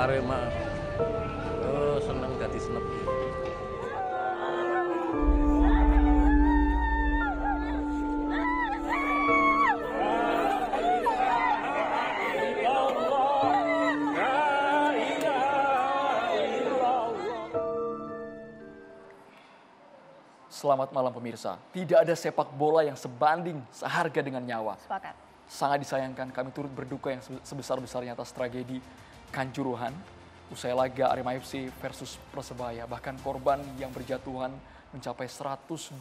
Arema. Oh, seneng dadi senep. Selamat malam pemirsa. Tidak ada sepak bola yang sebanding seharga dengan nyawa. Sepakat. Sangat disayangkan kami turut berduka yang sebesar-besarnya atas tragedi Kanjuruhan. Usai laga Arema FC versus Persebaya. Bahkan korban yang berjatuhan mencapai 125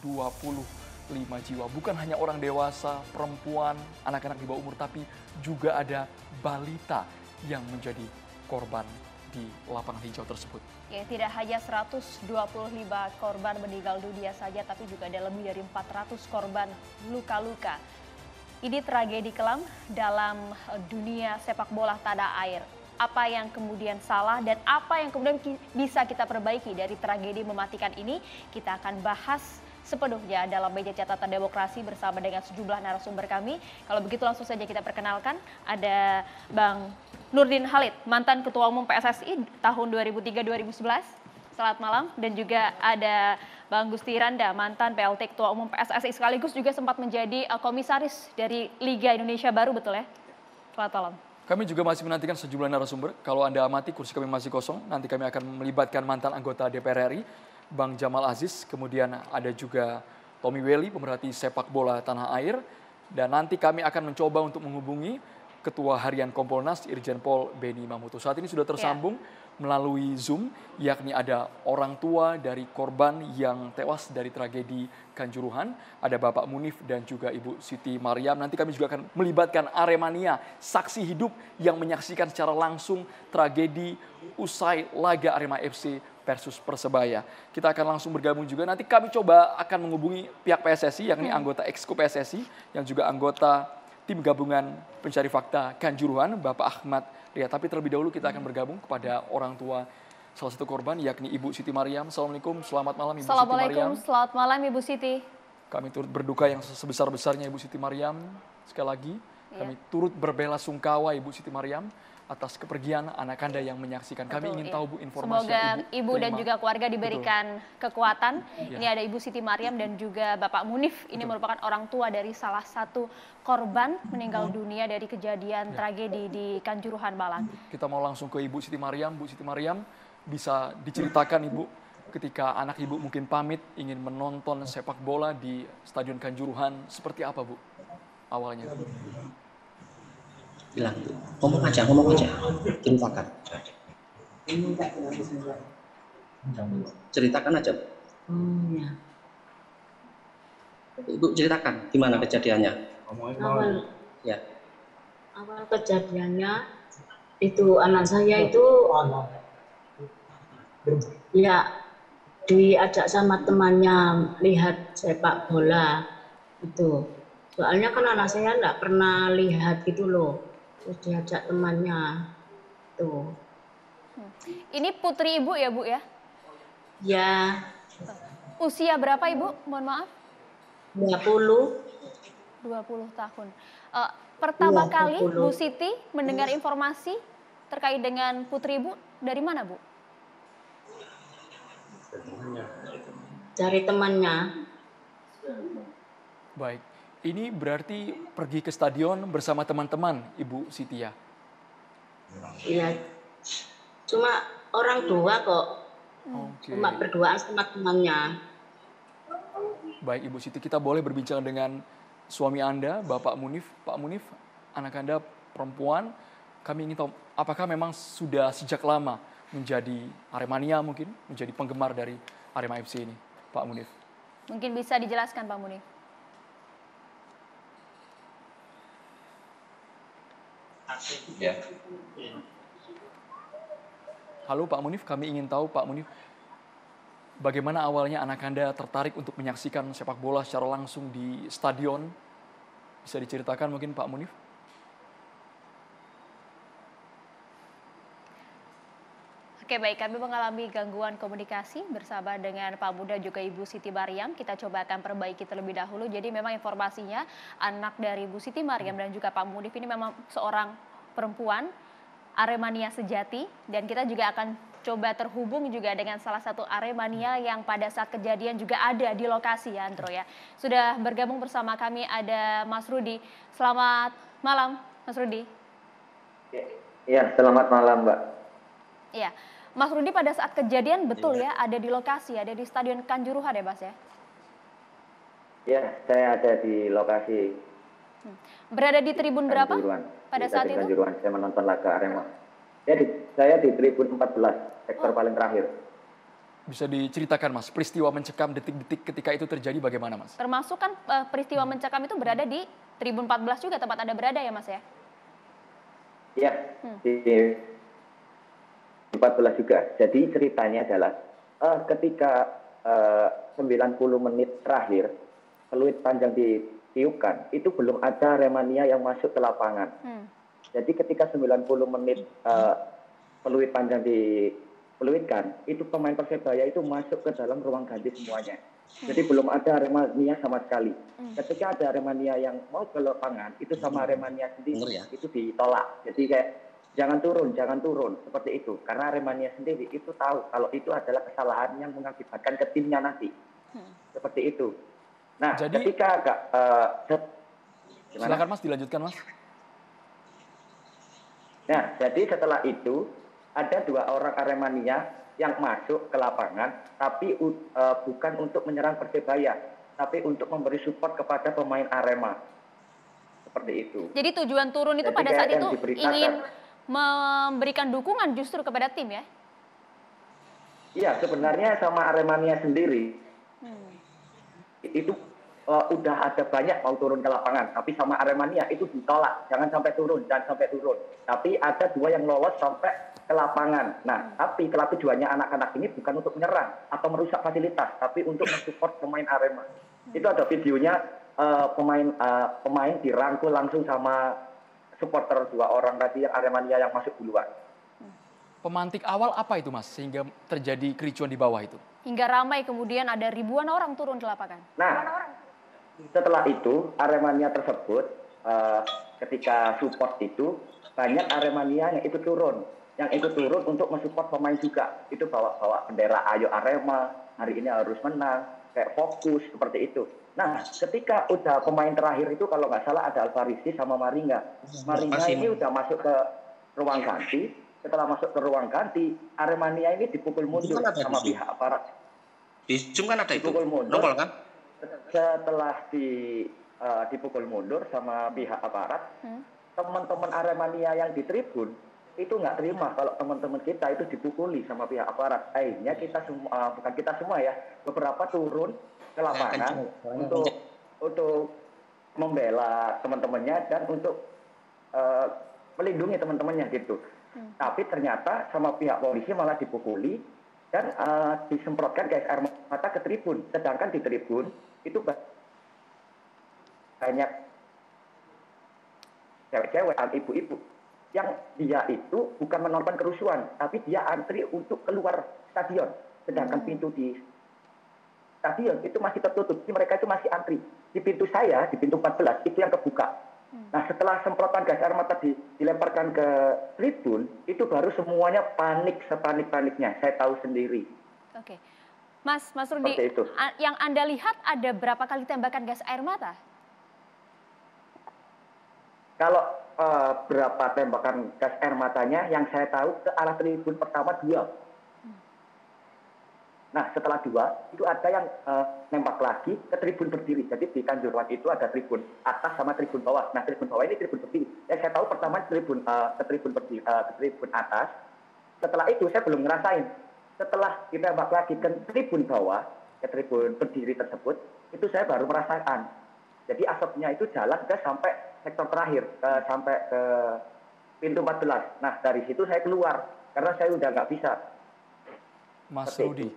jiwa. Bukan hanya orang dewasa, perempuan, anak-anak di bawah umur. Tapi juga ada balita yang menjadi korban di lapangan hijau tersebut. Ya, tidak hanya 125 korban meninggal dunia saja, tapi juga ada lebih dari 400 korban luka-luka. Ini tragedi kelam dalam dunia sepak bola tanah air. Apa yang kemudian salah dan apa yang kemudian bisa kita perbaiki dari tragedi mematikan ini, kita akan bahas sepenuhnya dalam meja catatan demokrasi bersama dengan sejumlah narasumber kami. Kalau begitu langsung saja kita perkenalkan, ada Bang Nurdin Halid, mantan Ketua Umum PSSI tahun 2003-2011. Selamat malam. Dan juga ada Bang Gusti Randa, mantan PLT Ketua Umum PSSI sekaligus juga sempat menjadi komisaris dari Liga Indonesia Baru, betul ya? Selamat malam. Kami juga masih menantikan sejumlah narasumber. Kalau Anda amati kursi kami masih kosong, nanti kami akan melibatkan mantan anggota DPR RI, Bang Jamal Aziz, kemudian ada juga Tommy Welly, pemerhati sepak bola tanah air. Dan nanti kami akan mencoba untuk menghubungi Ketua Harian Kompolnas Irjen Pol Beni Mamoto. Saat ini sudah tersambung melalui Zoom, yakni ada orang tua dari korban yang tewas dari tragedi Kanjuruhan. Ada Bapak Munif dan juga Ibu Siti Mariam. Nanti kami juga akan melibatkan Aremania, saksi hidup yang menyaksikan secara langsung tragedi usai laga Arema FC versus Persebaya. Kita akan langsung bergabung juga. Nanti kami coba akan menghubungi pihak PSSI, yakni anggota Exco PSSI, yang juga anggota tim gabungan pencari fakta Kanjuruhan, Bapak Ahmad Riyad. Tapi terlebih dahulu kita akan bergabung kepada orang tua salah satu korban, yakni Ibu Siti Mariam. Assalamualaikum, selamat malam Ibu Siti Mariam. Assalamualaikum, selamat malam Ibu Siti. Kami turut berduka yang sebesar-besarnya Ibu Siti Mariam. Sekali lagi, kami turut berbela-sungkawa Ibu Siti Mariam atas kepergian anak Anda yang menyaksikan. Kami ingin tahu Bu informasi. Semoga Ibu dan juga keluarga diberikan kekuatan. Ini ada Ibu Siti Mariam dan juga Bapak Munif. Ini merupakan orang tua dari salah satu korban meninggal dunia dari kejadian tragedi di Kanjuruhan, Malang. Kita mau langsung ke Ibu Siti Mariam. Bu Siti Mariam, bisa diceritakan Ibu ketika anak Ibu mungkin pamit ingin menonton sepak bola di Stadion Kanjuruhan, seperti apa Bu awalnya? Bilang, ngomong aja, ceritakan. Ceritakan aja. Ya. Ibu ceritakan gimana kejadiannya. Ya. Awal kejadiannya itu anak saya itu ya diajak sama temannya lihat sepak bola itu. Soalnya kan anak saya enggak pernah lihat gitu loh. Terus diajak temannya tuh. Ini putri Ibu ya Bu ya? Ya. Usia berapa Ibu? Mohon maaf. 20 tahun. Pertama kali 20. Bu Siti mendengar informasi terkait dengan putri Ibu dari mana Bu? Dari temannya. Baik, ini berarti pergi ke stadion bersama teman-teman Ibu Siti ya? Iya. Cuma orang dua kok. Oke. Cuma berduaan sama temannya. Baik Ibu Siti, kita boleh berbincang dengan suami Anda, Bapak Munif. Pak Munif, anak Anda perempuan, kami ingin tahu apakah memang sudah sejak lama menjadi Aremania mungkin, menjadi penggemar dari Arema FC ini, Pak Munif? Mungkin bisa dijelaskan Pak Munif. Ya. Halo Pak Munif, kami ingin tahu Pak Munif, bagaimana awalnya anak Anda tertarik untuk menyaksikan sepak bola secara langsung di stadion? Bisa diceritakan mungkin Pak Munif? Oke baik, kami mengalami gangguan komunikasi bersama dengan Pak Muda juga Ibu Siti Mariam. Kita coba akan perbaiki terlebih dahulu. Jadi memang informasinya anak dari Ibu Siti Mariam dan juga Pak Munif ini memang seorang perempuan, Aremania sejati, dan kita juga akan coba terhubung juga dengan salah satu Aremania yang pada saat kejadian juga ada di lokasi ya Andro ya. Sudah bergabung bersama kami ada Mas Rudi. Selamat malam Mas Rudi. Iya, selamat malam Mbak. Iya, Mas Rudi pada saat kejadian betul ya ada di lokasi, ada di Stadion Kanjuruhan ya Mas ya? Iya, saya ada di lokasi. Berada di tribun berapa Kanjuruhan. pada saat itu? Kanjuruhan, saya menonton laga Arema. Saya di tribun 14, sektor paling terakhir. Bisa diceritakan Mas, peristiwa mencekam detik-detik ketika itu terjadi bagaimana Mas? Termasuk kan peristiwa mencekam itu berada di tribun 14 juga tempat Anda berada ya Mas ya? Iya, di 14 juga. Jadi ceritanya adalah ketika 90 menit terakhir, peluit panjang ditiupkan, itu belum ada Aremania yang masuk ke lapangan. Jadi ketika 90 menit peluit panjang dipeluitkan, itu pemain Persebaya itu masuk ke dalam ruang ganti semuanya. Jadi belum ada Aremania sama sekali. Ketika ada Aremania yang mau ke lapangan, itu sama Aremania sendiri itu ditolak. Jadi kayak jangan turun, seperti itu. Karena Aremania sendiri itu tahu kalau itu adalah kesalahan yang mengakibatkan ke timnya nanti. Seperti itu. Nah, jadi, ketika silakan Mas, dilanjutkan Mas. Nah, jadi setelah itu ada 2 orang Aremania yang masuk ke lapangan, tapi bukan untuk menyerang Persebaya, tapi untuk memberi support kepada pemain Arema. Seperti itu. Jadi tujuan turun itu pada saat itu ingin memberikan dukungan justru kepada tim ya? Iya, sebenarnya sama Aremania sendiri. Itu udah ada banyak mau turun ke lapangan, tapi sama Aremania itu ditolak, jangan sampai turun. Tapi ada 2 yang lolos sampai ke lapangan. Nah, tapi kalau tujuannya anak-anak ini bukan untuk menyerang atau merusak fasilitas, tapi untuk mensupport pemain Arema. Itu ada videonya, pemain dirangkul langsung sama supporter 2 orang tadi yang Aremania yang masuk duluan. Pemantik awal apa itu Mas, sehingga terjadi kericuan di bawah itu? Hingga ramai kemudian ada ribuan orang turun ke lapangan. Nah, setelah itu Aremania tersebut ketika support itu banyak Aremania yang ikut turun untuk mensupport pemain juga. Itu bawa bendera Ayo Arema, hari ini harus menang, kayak fokus seperti itu. Nah, ketika udah pemain terakhir itu kalau nggak salah ada Alvarisi sama Maringa. Maringa ini udah masuk ke ruang ganti. Setelah masuk ke ruang ganti, Aremania ini dipukul mundur sama pihak aparat. Di Zoom kan ada itu, dipukul mundur, nongol kan? Setelah dipukul mundur sama pihak aparat, teman-teman Aremania yang di tribun itu nggak terima kalau teman-teman kita itu dipukuli sama pihak aparat. Akhirnya kita semua, bukan kita semua ya, beberapa turun ke lapangan untuk membela teman-temannya dan untuk melindungi teman-temannya gitu. Tapi ternyata sama pihak polisi malah dipukuli dan disemprotkan gas air mata ke tribun. Sedangkan di tribun itu banyak cewek-cewek, ibu-ibu yang dia itu bukan menonton kerusuhan, tapi dia antri untuk keluar stadion. Sedangkan pintu di stadion itu masih tertutup, jadi mereka itu masih antri. Di pintu saya, di pintu 14, itu yang kebuka. Nah, setelah semprotan gas air mata dilemparkan ke tribun, itu baru semuanya panik sepanik-paniknya. Saya tahu sendiri. Oke. Mas Rudi, yang Anda lihat ada berapa kali tembakan gas air mata? Kalau berapa tembakan gas air matanya, yang saya tahu ke arah tribun pertama 2. Nah, setelah 2, itu ada yang nembak lagi ke tribun berdiri. Jadi di Kanjuruhan itu ada tribun atas sama tribun bawah. Nah, tribun bawah ini tribun berdiri. Yang saya tahu pertama ke tribun atas. Setelah itu saya belum ngerasain. Setelah ditembak lagi ke tribun bawah, ke tribun berdiri tersebut, itu saya baru merasakan. Jadi asapnya itu jalan ke sampai sektor terakhir, sampai ke pintu 14. Nah, dari situ saya keluar karena saya udah nggak bisa. Mas Rudi,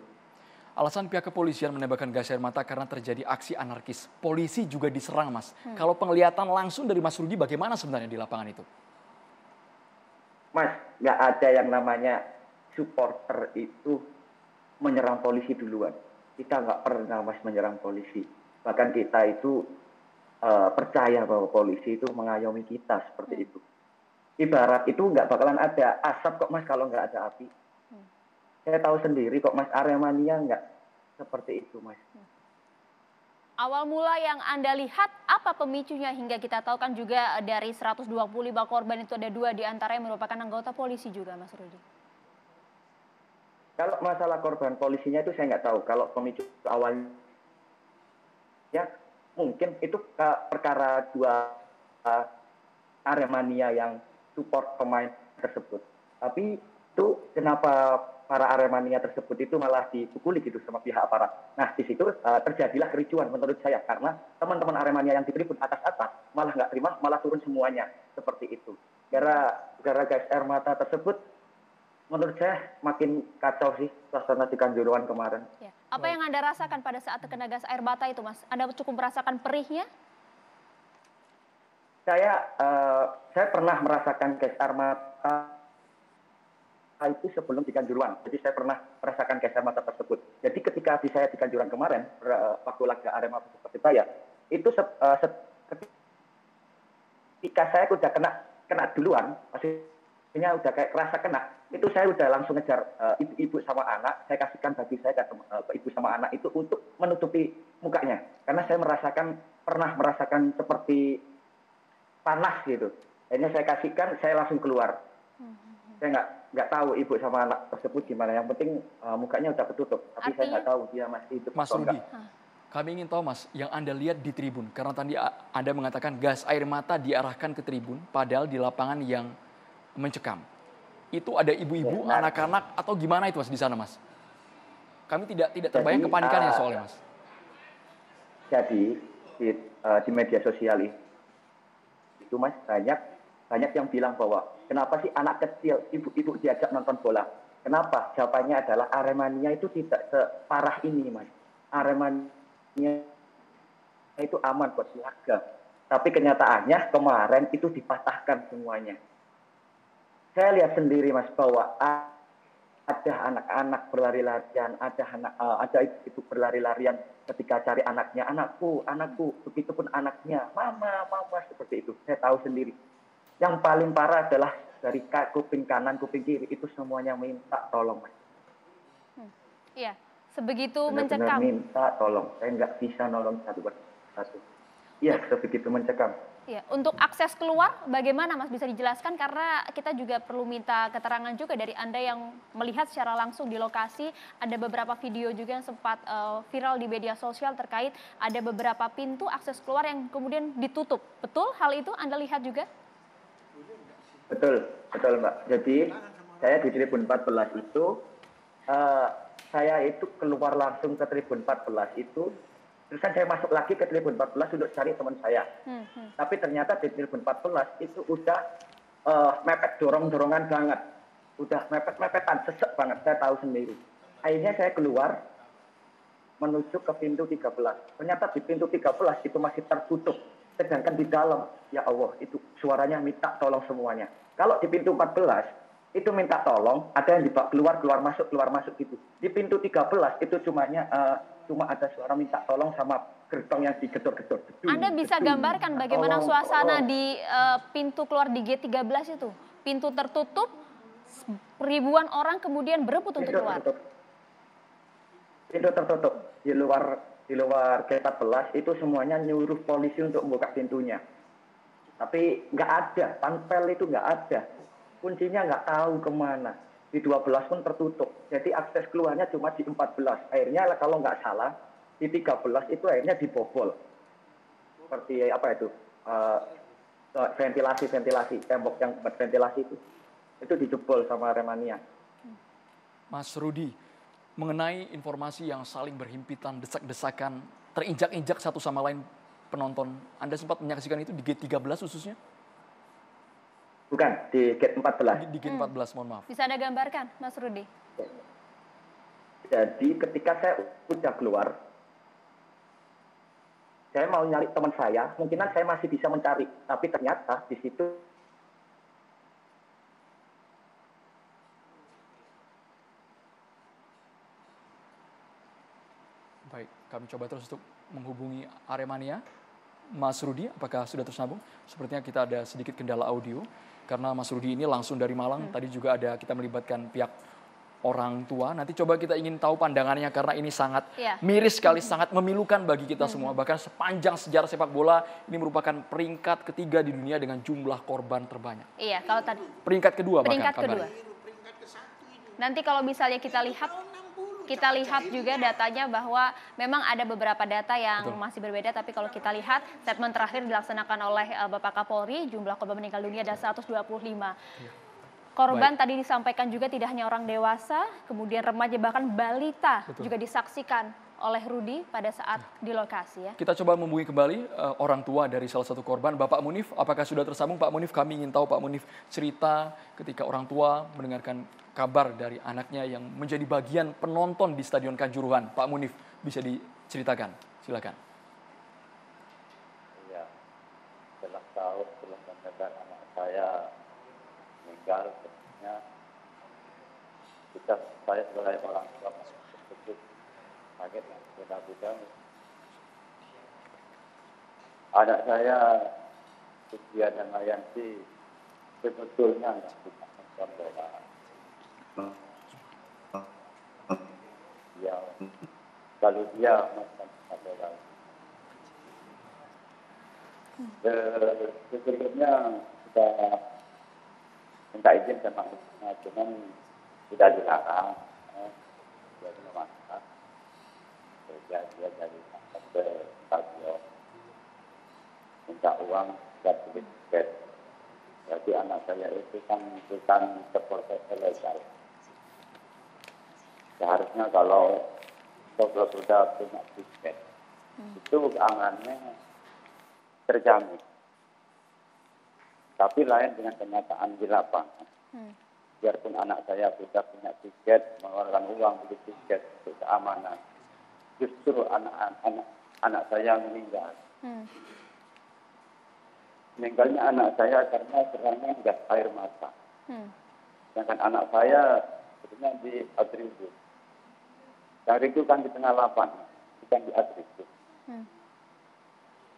alasan pihak kepolisian menembakkan gas air mata karena terjadi aksi anarkis. Polisi juga diserang, Mas. Kalau penglihatan langsung dari Mas Rudi, bagaimana sebenarnya di lapangan itu? Mas, nggak ada yang namanya supporter itu menyerang polisi duluan. Kita nggak pernah, Mas, menyerang polisi. Bahkan kita itu percaya bahwa polisi itu mengayomi kita seperti itu. ibarat itu nggak bakalan ada asap kok Mas kalau nggak ada api. Saya tahu sendiri kok Mas, Aremania nggak seperti itu Mas. Awal mula yang Anda lihat apa pemicunya hingga kita tahu kan juga dari 125 korban itu ada 2 di antaranya merupakan anggota polisi juga Mas Rudi. Kalau masalah korban polisinya itu saya nggak tahu. Kalau pemicu awalnya mungkin itu perkara 2 Aremania yang support pemain tersebut. Tapi itu kenapa para Aremania tersebut itu malah dipukuli gitu sama pihak aparat. Nah, di situ terjadilah kericuan menurut saya karena teman-teman Aremania yang di tribun atas malah nggak terima, malah turun semuanya seperti itu. Gara gas air mata tersebut, menurut saya makin kacau sih suasana di Kanjuruhan kemarin. Ya. Apa yang Anda rasakan pada saat terkena gas air mata itu, Mas? Anda cukup merasakan perihnya? Saya pernah merasakan gas air mata itu sebelum di Kanjuruhan. Jadi saya pernah merasakan gas air mata tersebut. Jadi ketika saya di Kanjuruhan kemarin, waktu laga Arema Persebaya, itu ketika saya udah kena duluan, maksudnya udah kayak kerasa kena, itu saya udah langsung ngejar ibu sama anak, saya kasihkan baju saya ke ibu sama anak itu untuk menutupi mukanya. Karena saya pernah merasakan seperti panas gitu. Akhirnya saya kasihkan, saya langsung keluar. Saya nggak tahu ibu sama anak tersebut gimana. Yang penting mukanya udah ketutup. Tapi saya nggak tahu dia masih hidup. Mas Rudi, kami ingin tahu Mas, yang Anda lihat di tribun. Karena tadi Anda mengatakan gas air mata diarahkan ke tribun, padahal di lapangan yang mencekam. Itu ada ibu-ibu, anak-anak, atau gimana itu Mas di sana Mas? Kami tidak terbayang kepanikannya soalnya Mas. Jadi di media sosial itu Mas banyak yang bilang bahwa kenapa sih anak kecil, ibu-ibu diajak nonton bola? Kenapa? Jawabannya adalah Aremania itu tidak separah ini, Mas. Aremania itu aman buat keluarga. Tapi kenyataannya kemarin itu dipatahkan semuanya. Saya lihat sendiri, Mas, bahwa ada anak-anak berlari-larian, ada ibu berlari-larian ketika cari anaknya, anakku, begitupun anaknya, mama, seperti itu. Saya tahu sendiri. Yang paling parah adalah dari kuping kanan, kuping kiri, itu semuanya minta tolong, Mas. Iya, sebegitu Benar-benar mencekam. minta tolong, saya nggak bisa nolong satu persatu. Iya, sebegitu mencekam. Ya, untuk akses keluar bagaimana Mas bisa dijelaskan karena kita juga perlu minta keterangan juga dari Anda yang melihat secara langsung di lokasi. Ada beberapa video juga yang sempat viral di media sosial terkait ada beberapa pintu akses keluar yang kemudian ditutup. Betul hal itu Anda lihat juga? Betul Mbak. Jadi saya di Tribun 14 itu, saya itu keluar langsung ke Tribun 14 itu, terus kan saya masuk lagi ke Tribun 14 untuk cari teman saya. Tapi ternyata di Tribun 14 itu udah mepet dorong-dorongan banget. Udah mepet-mepetan, sesek banget, saya tahu sendiri. Akhirnya saya keluar menuju ke pintu 13. Ternyata di pintu 13 itu masih tertutup. Sedangkan di dalam, ya Allah, itu suaranya minta tolong semuanya. Kalau di pintu 14, itu minta tolong, ada yang dibawa keluar masuk gitu. Di pintu 13, itu cuma ada suara minta tolong sama gerbang yang digedor-gedor. Anda bisa gambarkan bagaimana suasana di pintu keluar di G13 itu? Pintu tertutup, ribuan orang kemudian berebut untuk keluar. Pintu tertutup. Di luar G14 itu semuanya nyuruh polisi untuk membuka pintunya. Tapi nggak ada, panpel itu nggak ada. Kuncinya nggak tahu kemana. Di 12 pun tertutup. Jadi akses keluarnya cuma di 14. Akhirnya kalau nggak salah, di 13 itu akhirnya dibobol. Seperti apa itu? Ventilasi, tembok yang buat ventilasi itu. Itu dijebol sama Aremania. Mas Rudi, mengenai informasi yang saling berhimpitan, desak-desakan, terinjak-injak satu sama lain penonton, Anda sempat menyaksikan itu di G13 khususnya? Bukan, di gate 14. Di gate 14, mohon maaf. Bisa Anda gambarkan, Mas Rudi? Jadi ketika saya udah keluar, saya mau nyari teman saya, mungkinan saya masih bisa mencari. Tapi ternyata di situ Baik, kami coba terus untuk menghubungi Aremania. Mas Rudi, apakah sudah tersambung? Sepertinya kita ada sedikit kendala audio karena Mas Rudi ini langsung dari Malang. Tadi juga ada kita melibatkan pihak orang tua. Nanti coba kita ingin tahu pandangannya karena ini sangat miris sekali, sangat memilukan bagi kita semua. Bahkan sepanjang sejarah sepak bola ini merupakan peringkat ketiga di dunia dengan jumlah korban terbanyak. Iya, kalau tadi Peringkat kedua peringkat bahkan kedua. Nanti kalau misalnya kita lihat juga datanya bahwa memang ada beberapa data yang masih berbeda, tapi kalau kita lihat statement terakhir dilaksanakan oleh Bapak Kapolri, jumlah korban meninggal dunia ada 125. Korban tadi disampaikan juga tidak hanya orang dewasa, kemudian remaja bahkan balita juga disaksikan oleh Rudi pada saat di lokasi ya. Kita coba menghubungi kembali orang tua dari salah satu korban, Bapak Munif. Apakah sudah tersambung Pak Munif? Kami ingin tahu Pak Munif cerita ketika orang tua mendengarkan kabar dari anaknya yang menjadi bagian penonton di Stadion Kanjuruhan. Pak Munif, bisa diceritakan? Silakan. Iya, setelah tahu belum mendengar anak saya meninggal, tentunya saya sebagai orang tua masih terkejut, kaget dan mudah-mudahan anak saya Sutia dan Mayanti sebetulnya nggak bisa nonton bola. Ya, kalau dia nonton bola. Sebelumnya sudah minta izin sama ibunya, cuman sudah dilarang. Dia belum masak. Dia dari ke stadion minta uang dan beli tiket. Jadi anak saya itu kan bukan supporter ilegal. Seharusnya kalau sudah punya tiket, itu keamanannya terjamin. Tapi lain dengan kenyataan di lapangan. Biarpun anak saya sudah punya tiket, mengeluarkan uang beli tiket untuk keamanan, justru anak saya meninggal. Meninggalnya anak saya karena serangan gas air mata. Sedangkan anak saya sebenarnya di atribut. Dari itu kan di tengah lapangan, bukan di atribut.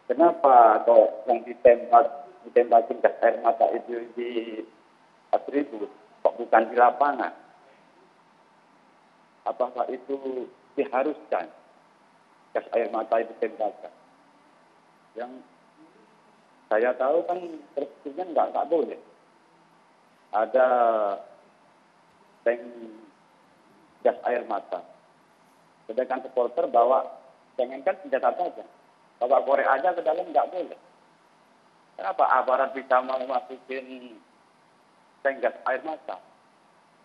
Kenapa kok yang ditembakin gas air mata itu di atribut, kok bukan di lapangan? Apakah itu diharuskan gas air mata itu tembakan? Yang saya tahu kan persisnya nggak boleh. Ada tank gas air mata. Sedangkan supporter bawa, jangankan senjata saja, bawa korek aja ke dalam nggak boleh. Kenapa aparat bisa mau masukin tank gas air mata?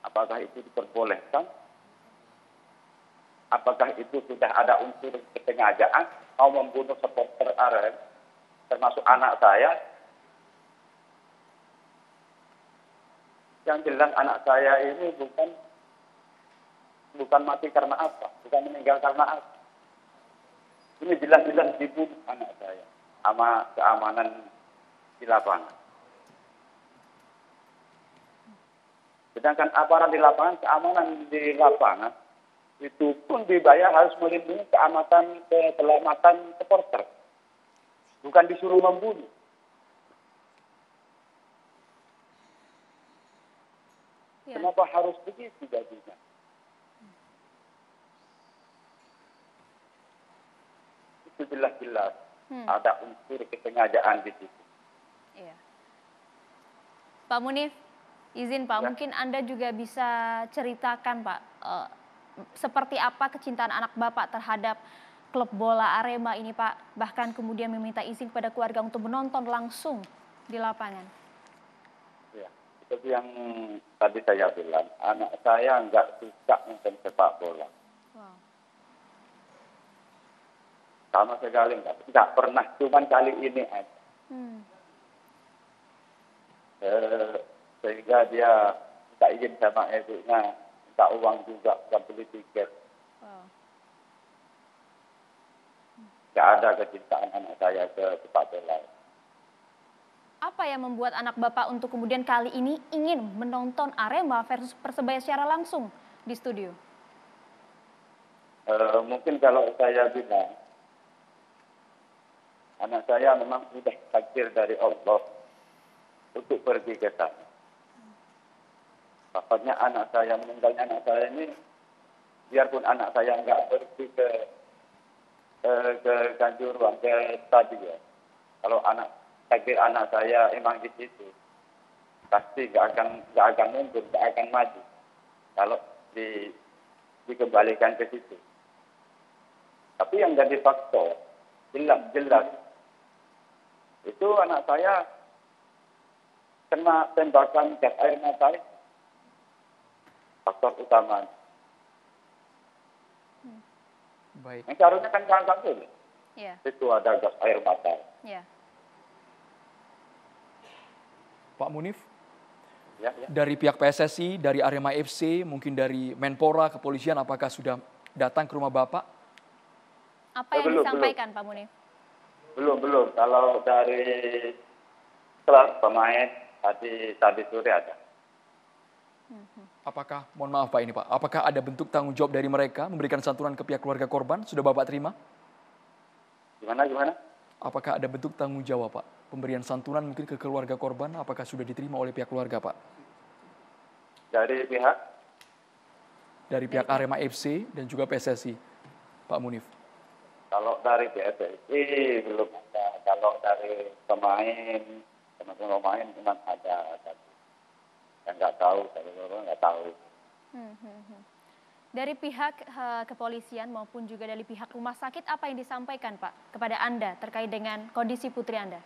Apakah itu diperbolehkan? Apakah itu sudah ada unsur kesengajaan mau membunuh supporter RM, termasuk anak saya? Yang jelas anak saya ini bukan mati karena apa, bukan meninggal karena apa. Ini jelas-jelas dibunuh anak saya sama keamanan di lapangan. Sedangkan aparat di lapangan, keamanan di lapangan itu pun dibayar harus melindungi keselamatan supporter, bukan disuruh membunuh. Kenapa harus begitu jadinya? Itu jelas-jelas ada unsur kesengajaan di situ. Iya. Pak Munif, izin Pak, mungkin Anda juga bisa ceritakan Pak, seperti apa kecintaan anak Bapak terhadap klub bola Arema ini Pak, bahkan kemudian meminta izin kepada keluarga untuk menonton langsung di lapangan. Ya, seperti yang tadi saya bilang, anak saya nggak suka nonton sepak bola. Wow. Sama sekali nggak pernah, cuman kali ini aja. Sehingga dia minta izin sama ibunya, minta uang juga, bukan beli tiket. Wow. Nggak ada kecintaan anak saya ke sepak bola. Apa yang membuat anak Bapak untuk kemudian kali ini ingin menonton Arema versus Persebaya secara langsung di studio? Mungkin kalau saya bilang, anak saya memang sudah takdir dari Allah untuk pergi ke sana. Maksudnya meninggalnya anak saya ini, biarpun anak saya nggak pergi ke Kanjuruhan, ke tadi ya. Kalau takdir anak saya emang di situ, pasti nggak akan mundur, nggak akan maju. Kalau dikembalikan ke situ. Tapi yang jadi faktor jelas itu anak saya kena tembakan gas air mata, faktor utama. Baik. Yang seharusnya kan jangan boleh. Ya. Itu ada gas air mata. Ya. Pak Munif, Ya. dari pihak PSSI, dari Arema FC, mungkin dari Menpora, kepolisian, apakah sudah datang ke rumah Bapak? Apa yang disampaikan Pak Munif? Belum. Kalau dari klub pemain tadi sore ada. Apakah, mohon maaf Pak ini Pak, apakah ada bentuk tanggung jawab dari mereka memberikan santunan ke pihak keluarga korban? Sudah Bapak terima? Gimana? Apakah ada bentuk tanggung jawab Pak? Pemberian santunan mungkin ke keluarga korban, apakah sudah diterima oleh pihak keluarga Pak? Dari pihak? Dari pihak Arema FC dan juga PSSI, Pak Munif. Kalau dari PSSI belum ada. Kalau dari teman-teman pemain memang ada. Yang nggak tahu, nggak tahu. Dari pihak kepolisian maupun juga dari pihak rumah sakit, apa yang disampaikan Pak kepada Anda terkait dengan kondisi putri Anda?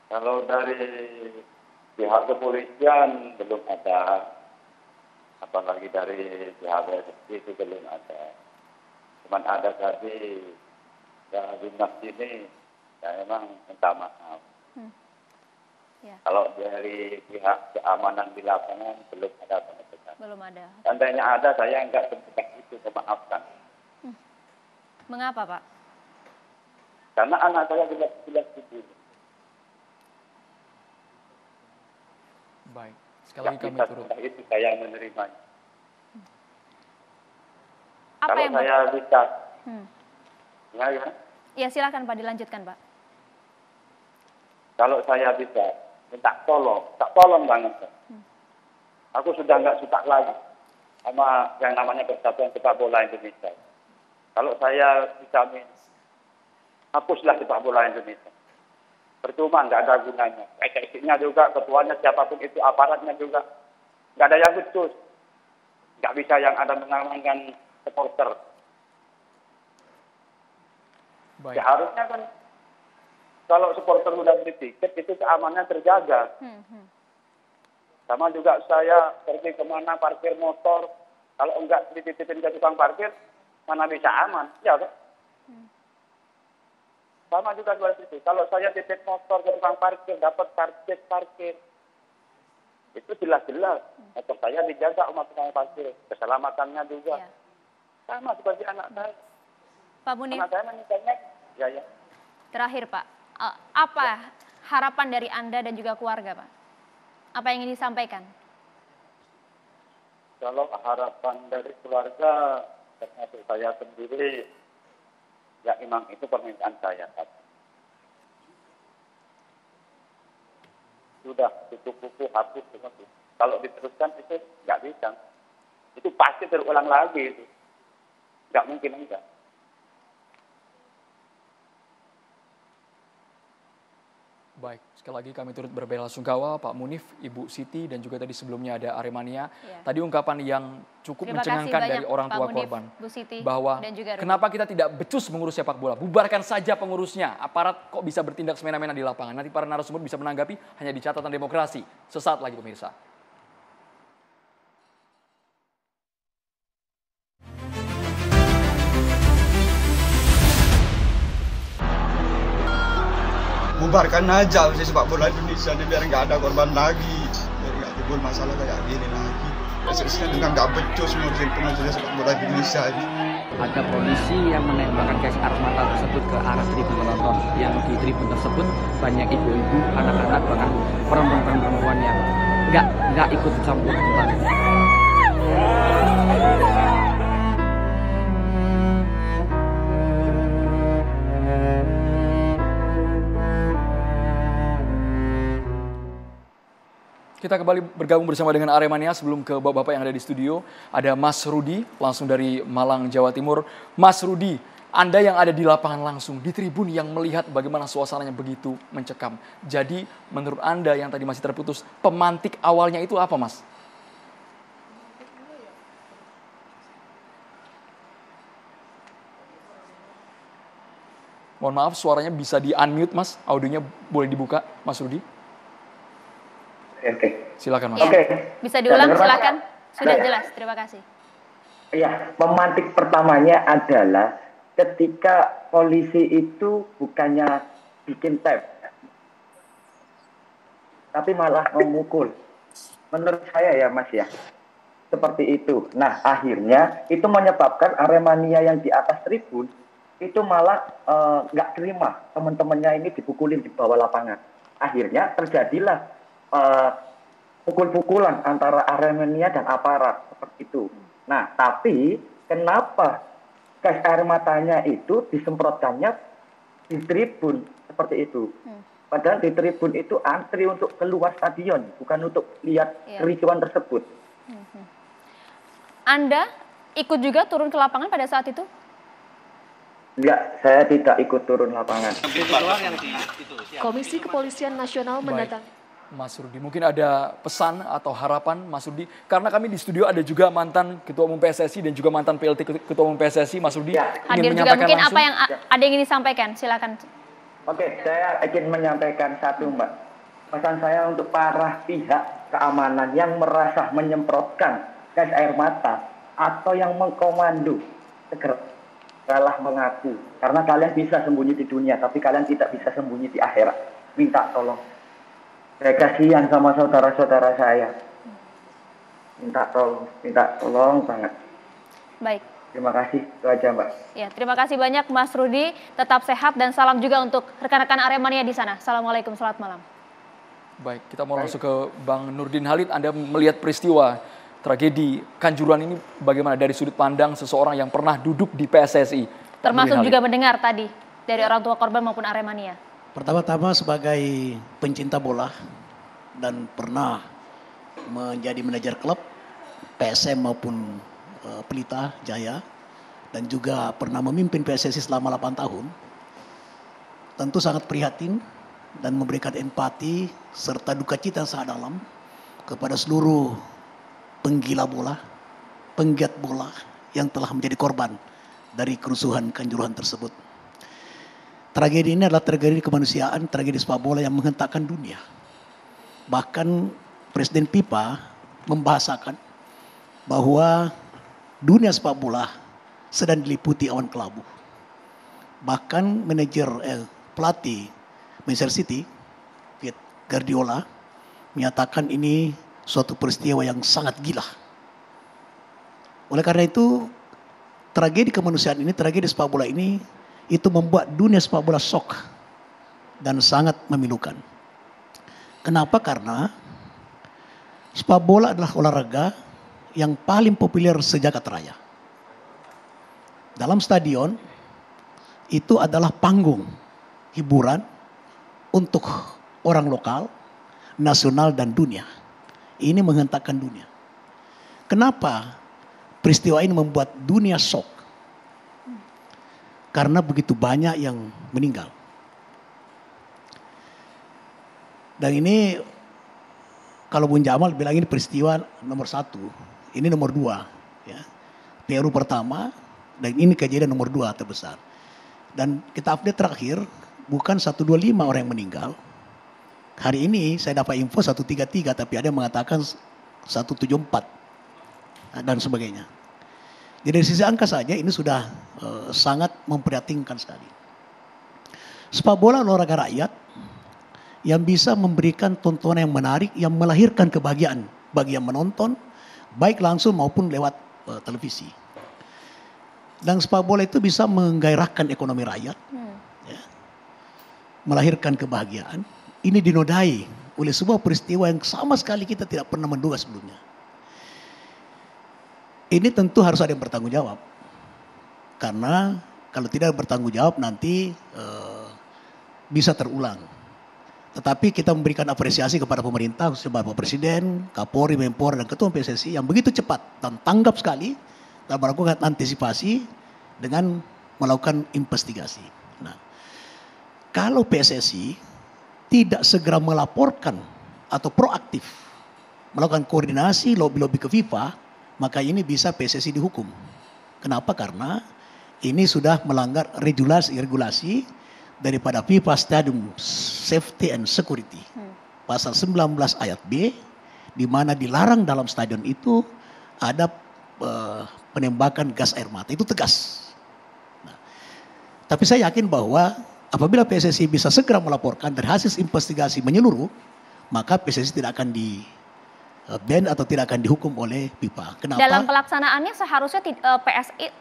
Kalau dari pihak kepolisian belum ada, apalagi dari pihak PSSI itu belum ada. Cuman ada tadi dari ini, ya memang minta maaf. Ya. Kalau dari pihak keamanan di lapangan belum ada pengecekan. Belum ada. Seandainya ada, saya enggak semudah itu memaafkan. Mengapa Pak? Karena anak saya jelas tidur. Baik, sekali lagi kami turut. Itu saya menerimanya. Apa kalau yang saya bisa. Ya silakan Pak, dilanjutkan Pak. Kalau saya bisa minta tolong banget. Aku sudah nggak suka lagi sama yang namanya Persatuan Sepak Bola Indonesia. Kalau saya bisa hapuslah sepak bola Indonesia. Percuma, nggak ada gunanya. PSSI-nya juga, ketuanya siapapun itu, aparatnya juga nggak ada yang becus. Nggak bisa yang ada mengamankan supporter. Baik. Ya harusnya kan kalau supporter sudah beli tiket itu keamanannya terjaga. Sama juga saya pergi kemana parkir motor, kalau enggak dititipin ke tukang parkir, mana bisa aman, ya kan? Sama juga seperti itu. Kalau saya titip motor ke tukang parkir, dapat karcis parkir, itu jelas-jelas motor saya dijaga sama tukang parkir, keselamatannya juga. Ya. Sama seperti anak saya. Pak Munif. Anak saya meninggalnya, ya. Terakhir Pak, apa harapan dari Anda dan juga keluarga Pak? Apa yang ingin disampaikan? Kalau harapan dari keluarga, termasuk saya sendiri, ya memang itu permintaan saya. Sudah buku-buku hapus semua. Kalau diteruskan itu nggak bisa. Itu pasti terulang lagi itu. Nggak mungkin enggak. Baik, sekali lagi kami turut berbelasungkawa Pak Munif, Ibu Siti, dan juga tadi sebelumnya ada Aremania. Ya. Tadi ungkapan yang cukup mencengangkan dari orang tua Munif, korban. Bu Siti, bahwa kenapa kita tidak becus mengurus sepak bola, bubarkan saja pengurusnya. Aparat kok bisa bertindak semena-mena di lapangan. Nanti para narasumber bisa menanggapi hanya di catatan demokrasi. Sesaat lagi pemirsa. Bubarkan aja sepak bola Indonesia ini biar nggak ada korban lagi, biar nggak timbul masalah kayak gini lagi. PSSI dengan nggak becus ngurusin pengurusan sepak bola Indonesia ini. Ada polisi yang menembakkan gas air mata tersebut ke arah tribun penonton. Yang di tribun tersebut banyak ibu-ibu, anak-anak, bahkan perempuan-perempuan yang nggak ikut campur tentang. kita kembali bergabung bersama dengan Aremania. Sebelum ke bapak-bapak yang ada di studio, ada Mas Rudi langsung dari Malang, Jawa Timur. Mas Rudi, Anda yang ada di lapangan langsung, di tribun yang melihat bagaimana suasananya begitu mencekam. Jadi menurut Anda yang tadi masih terputus, pemantik awalnya itu apa, Mas? Mohon maaf, suaranya bisa di-unmute, Mas. Audionya boleh dibuka, Mas Rudi. Oke. Silakan, Mas. Oke. Bisa diulang, silakan. Sudah jelas, terima kasih. Iya, pemantik pertamanya adalah ketika polisi itu bukannya bikin tab, tapi malah memukul. Menurut saya ya, Mas ya, seperti itu. Nah, akhirnya itu menyebabkan Aremania yang di atas tribun itu malah nggak terima teman-temannya ini dipukulin di bawah lapangan. Akhirnya terjadilah pukul-pukulan antara Aremania dan aparat seperti itu. Nah, tapi kenapa gas air matanya itu disemprotkannya di tribun seperti itu? Padahal di tribun itu antri untuk keluar stadion, bukan untuk lihat kericuan tersebut. Anda ikut juga turun ke lapangan pada saat itu? Enggak, saya tidak ikut turun lapangan. Komisi Kepolisian Nasional mendatangi. Mas Rudi, mungkin ada pesan atau harapan Mas Rudi? Karena kami di studio ada juga mantan Ketua Umum PSSI dan juga mantan PLT Ketua Umum PSSI, Mas Rudi. Ya. Hadir juga mungkin langsung. Apa yang ada yang ingin disampaikan, silakan. Oke, saya ingin menyampaikan satu, Mbak. Pesan saya untuk para pihak keamanan yang merasa menyemprotkan gas air mata atau yang mengkomando, segeralah mengaku. Karena kalian bisa sembunyi di dunia, tapi kalian tidak bisa sembunyi di akhirat. Minta tolong. Saya kasihan sama saudara-saudara saya. Minta tolong banget. Baik. Terima kasih, itu aja, Mbak. Ya, terima kasih banyak Mas Rudi. Tetap sehat dan salam juga untuk rekan-rekan Aremania di sana. Assalamualaikum, selamat malam. Baik, kita mau langsung ke Bang Nurdin Halid. Anda melihat peristiwa tragedi Kanjuruhan ini bagaimana dari sudut pandang seseorang yang pernah duduk di PSSI? Termasuk juga mendengar tadi dari orang tua korban maupun Aremania. Pertama-tama sebagai pencinta bola dan pernah menjadi manajer klub PSM maupun Pelita Jaya dan juga pernah memimpin PSSI selama 8 tahun, tentu sangat prihatin dan memberikan empati serta duka cita yang sangat dalam kepada seluruh penggila bola, penggiat bola yang telah menjadi korban dari kerusuhan Kanjuruhan tersebut. Tragedi ini adalah tragedi kemanusiaan, tragedi sepak bola yang menghentakkan dunia. Bahkan Presiden FIFA membahasakan bahwa dunia sepak bola sedang diliputi awan kelabu. Bahkan pelatih Manchester City, Pep Guardiola, menyatakan ini suatu peristiwa yang sangat gila. Oleh karena itu, tragedi kemanusiaan ini, tragedi sepak bola ini, itu membuat dunia sepak bola shock dan sangat memilukan. Kenapa? Karena sepak bola adalah olahraga yang paling populer sejagat raya. Dalam stadion itu adalah panggung hiburan untuk orang lokal, nasional dan dunia. Ini menghentakkan dunia. Kenapa peristiwa ini membuat dunia shock? Karena begitu banyak yang meninggal. Dan ini kalau Bung Jamal bilang ini peristiwa nomor 1, ini nomor 2. Ya. Peru pertama dan ini kejadian nomor 2 terbesar. Dan kita update terakhir bukan 125 orang yang meninggal. Hari ini saya dapat info 133 tapi ada yang mengatakan 174 dan sebagainya. Jadi dari sisi angka saja ini sudah sangat memprihatinkan sekali. Sepak bola olahraga rakyat yang bisa memberikan tontonan yang menarik, yang melahirkan kebahagiaan bagi yang menonton, baik langsung maupun lewat televisi. Dan sepak bola itu bisa menggairahkan ekonomi rakyat, ya, melahirkan kebahagiaan. Ini dinodai oleh sebuah peristiwa yang sama sekali kita tidak pernah menduga sebelumnya. Ini tentu harus ada yang bertanggung jawab. Karena kalau tidak bertanggung jawab nanti bisa terulang. Tetapi kita memberikan apresiasi kepada pemerintah, khususnya Bapak Presiden, Kapolri, Menpora, dan Ketua PSSI yang begitu cepat dan tanggap sekali dalam melakukan antisipasi dengan melakukan investigasi. Nah, kalau PSSI tidak segera melaporkan atau proaktif melakukan koordinasi lobby-lobby ke FIFA, maka ini bisa PSSI dihukum. Kenapa? Karena ini sudah melanggar regulasi daripada FIFA Stadium Safety and Security. Pasal 19 ayat B, di mana dilarang dalam stadion itu ada penembakan gas air mata. Itu tegas. Nah, tapi saya yakin bahwa apabila PSSI bisa segera melaporkan dan hasil investigasi menyeluruh, maka PSSI tidak akan ban atau tidak akan dihukum oleh FIFA. Kenapa? Dalam pelaksanaannya seharusnya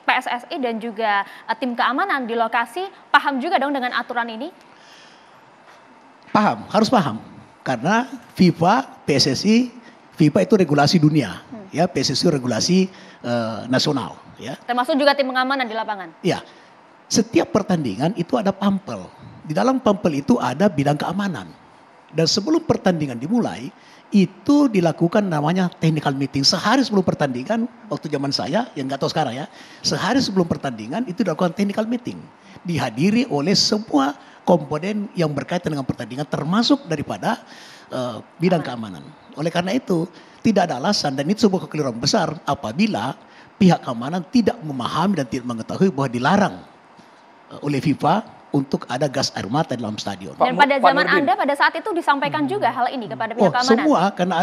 PSSI dan juga tim keamanan di lokasi paham juga dong dengan aturan ini? Paham, harus paham. Karena FIFA itu regulasi dunia, ya, PSSI regulasi nasional, ya. Termasuk juga tim pengamanan di lapangan. Ya, setiap pertandingan itu ada pampel. Di dalam pampel itu ada bidang keamanan. Dan sebelum pertandingan dimulai, itu dilakukan namanya technical meeting. Sehari sebelum pertandingan, waktu zaman saya, yang nggak tahu sekarang ya, sehari sebelum pertandingan itu dilakukan technical meeting. Dihadiri oleh semua komponen yang berkaitan dengan pertandingan, termasuk daripada bidang keamanan. Oleh karena itu, tidak ada alasan dan itu sebuah kekeliruan besar apabila pihak keamanan tidak memahami dan tidak mengetahui bahwa dilarang oleh FIFA untuk ada gas air mata dalam stadion. Dan pada zaman Anda pada saat itu disampaikan juga hal ini kepada pihak keamanan? Semua, karena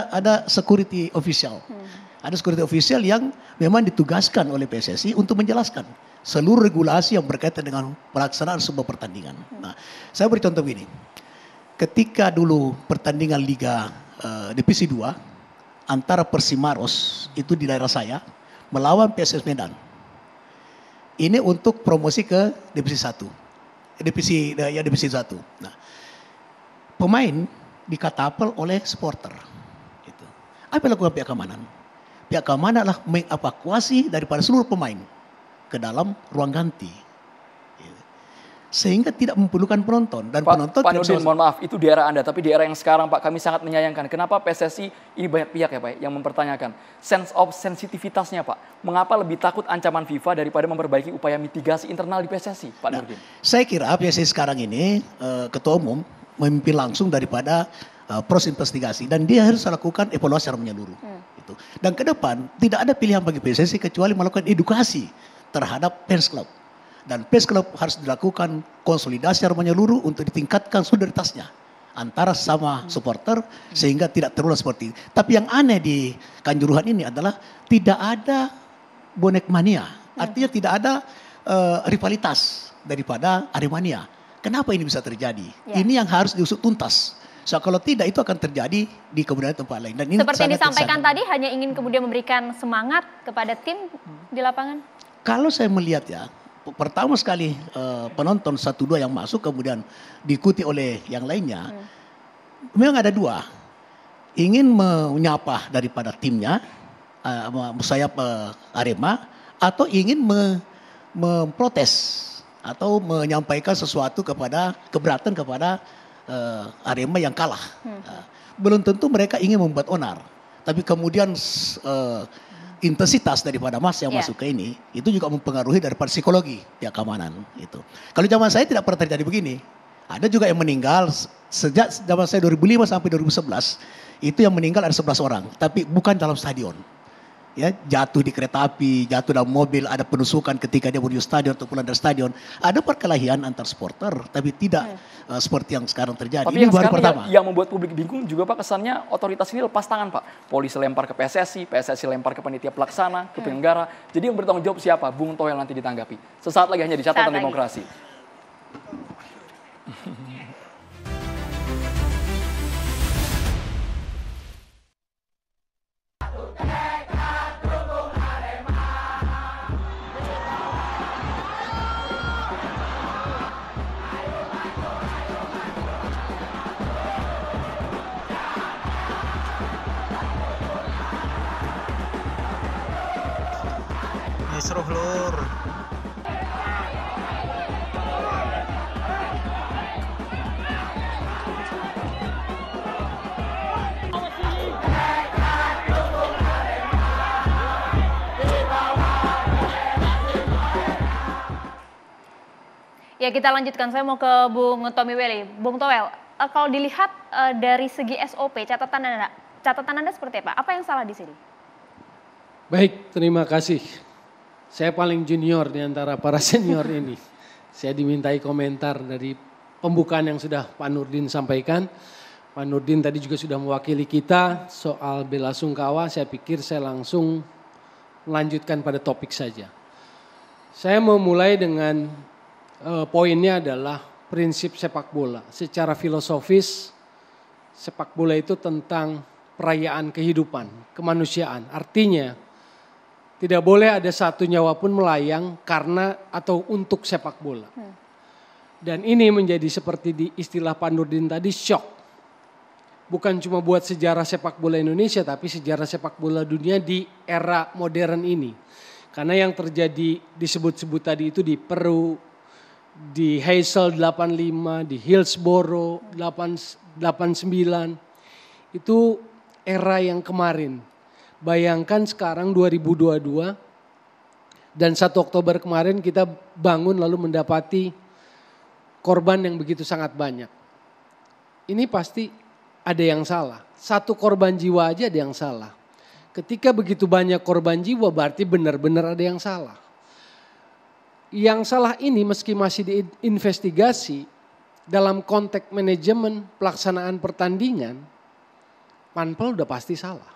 ada security official. Ada security official yang memang ditugaskan oleh PSSI untuk menjelaskan seluruh regulasi yang berkaitan dengan pelaksanaan sebuah pertandingan. Nah, saya beri contoh begini. Ketika dulu pertandingan Liga Divisi 2 antara Persimaros itu di daerah saya melawan PSS Medan. Ini untuk promosi ke Divisi 1. Divisi 1. Nah, pemain dikatapel oleh supporter. Gitu. Apa yang dilakukan pihak keamanan? Pihak keamanan adalah mengevakuasi daripada seluruh pemain ke dalam ruang ganti. Gitu. Sehingga tidak memerlukan penonton. Dan penonton Pak Nurdin, mohon maaf, itu di era Anda. Tapi di era yang sekarang, Pak, kami sangat menyayangkan. Kenapa PSSI, ini banyak pihak ya Pak, yang mempertanyakan sense of sensitivitasnya Pak. Mengapa lebih takut ancaman FIFA daripada memperbaiki upaya mitigasi internal di PSSI, Pak Nurdin? Saya kira PSSI sekarang ini, Ketua Umum memimpin langsung daripada proses investigasi. Dan dia harus lakukan evaluasi secara menyeluruh. Gitu. Dan ke depan, tidak ada pilihan bagi PSSI kecuali melakukan edukasi terhadap fans club. Dan fans club harus dilakukan konsolidasi secara menyeluruh untuk ditingkatkan solidaritasnya antara sama supporter sehingga tidak terulang seperti itu. Tapi yang aneh di Kanjuruhan ini adalah tidak ada bonek mania. Artinya tidak ada rivalitas daripada Aremania. Kenapa ini bisa terjadi? Ini yang harus diusut tuntas. So, kalau tidak itu akan terjadi di kemudian tempat lain. Dan ini seperti yang disampaikan tadi hanya ingin kemudian memberikan semangat kepada tim di lapangan? Kalau saya melihat ya, pertama sekali penonton 1-2 yang masuk kemudian diikuti oleh yang lainnya. Memang ada dua. Ingin menyapa daripada timnya, sayap Arema, atau ingin memprotes atau menyampaikan sesuatu keberatan kepada Arema yang kalah. Belum tentu mereka ingin membuat onar. Tapi kemudian intensitas daripada massa yang masuk ke ini itu juga mempengaruhi daripada psikologi pihak keamanan itu. Kalau zaman saya tidak pernah terjadi begini. Ada juga yang meninggal sejak zaman saya 2005 sampai 2011 itu yang meninggal ada 11 orang, tapi bukan dalam stadion. Ya, jatuh di kereta api, jatuh dalam mobil, ada penusukan ketika dia menuju stadion atau pulang dari stadion. Ada perkelahian antar supporter, tapi tidak seperti yang sekarang terjadi. Tapi ini yang baru sekarang pertama. Yang membuat publik bingung juga Pak, kesannya otoritas ini lepas tangan Pak. Polisi lempar ke PSSI, PSSI lempar ke panitia pelaksana, ke penyelenggara. Jadi yang bertanggung jawab siapa? Bung Toel nanti ditanggapi. Sesaat lagi hanya di Catatan Demokrasi. Seru lur. Ya, kita lanjutkan. Saya mau ke Bung Tommy Welly. Bung Toel, kalau dilihat dari segi SOP, catatan Anda seperti apa? Apa yang salah di sini? Baik, terima kasih. Saya paling junior di antara para senior ini. Saya dimintai komentar dari pembukaan yang sudah Pak Nurdin sampaikan. Pak Nurdin tadi juga sudah mewakili kita soal bela sungkawa. Saya pikir saya langsung melanjutkan pada topik saja. Saya mau mulai dengan poinnya adalah prinsip sepak bola. Secara filosofis, sepak bola itu tentang perayaan kehidupan, kemanusiaan. Artinya, tidak boleh ada satu nyawa pun melayang karena atau untuk sepak bola. Dan ini menjadi seperti di istilah Pak Nurdin tadi, shock. Bukan cuma buat sejarah sepak bola Indonesia, tapi sejarah sepak bola dunia di era modern ini. Karena yang terjadi disebut-sebut tadi itu di Peru, di Heysel 85, di Hillsborough 89, itu era yang kemarin. Bayangkan sekarang 2022 dan 1 Oktober kemarin kita bangun lalu mendapati korban yang begitu sangat banyak. Ini pasti ada yang salah. Satu korban jiwa aja ada yang salah. Ketika begitu banyak korban jiwa berarti benar-benar ada yang salah. Yang salah ini meski masih diinvestigasi dalam konteks manajemen pelaksanaan pertandingan, Panpel udah pasti salah.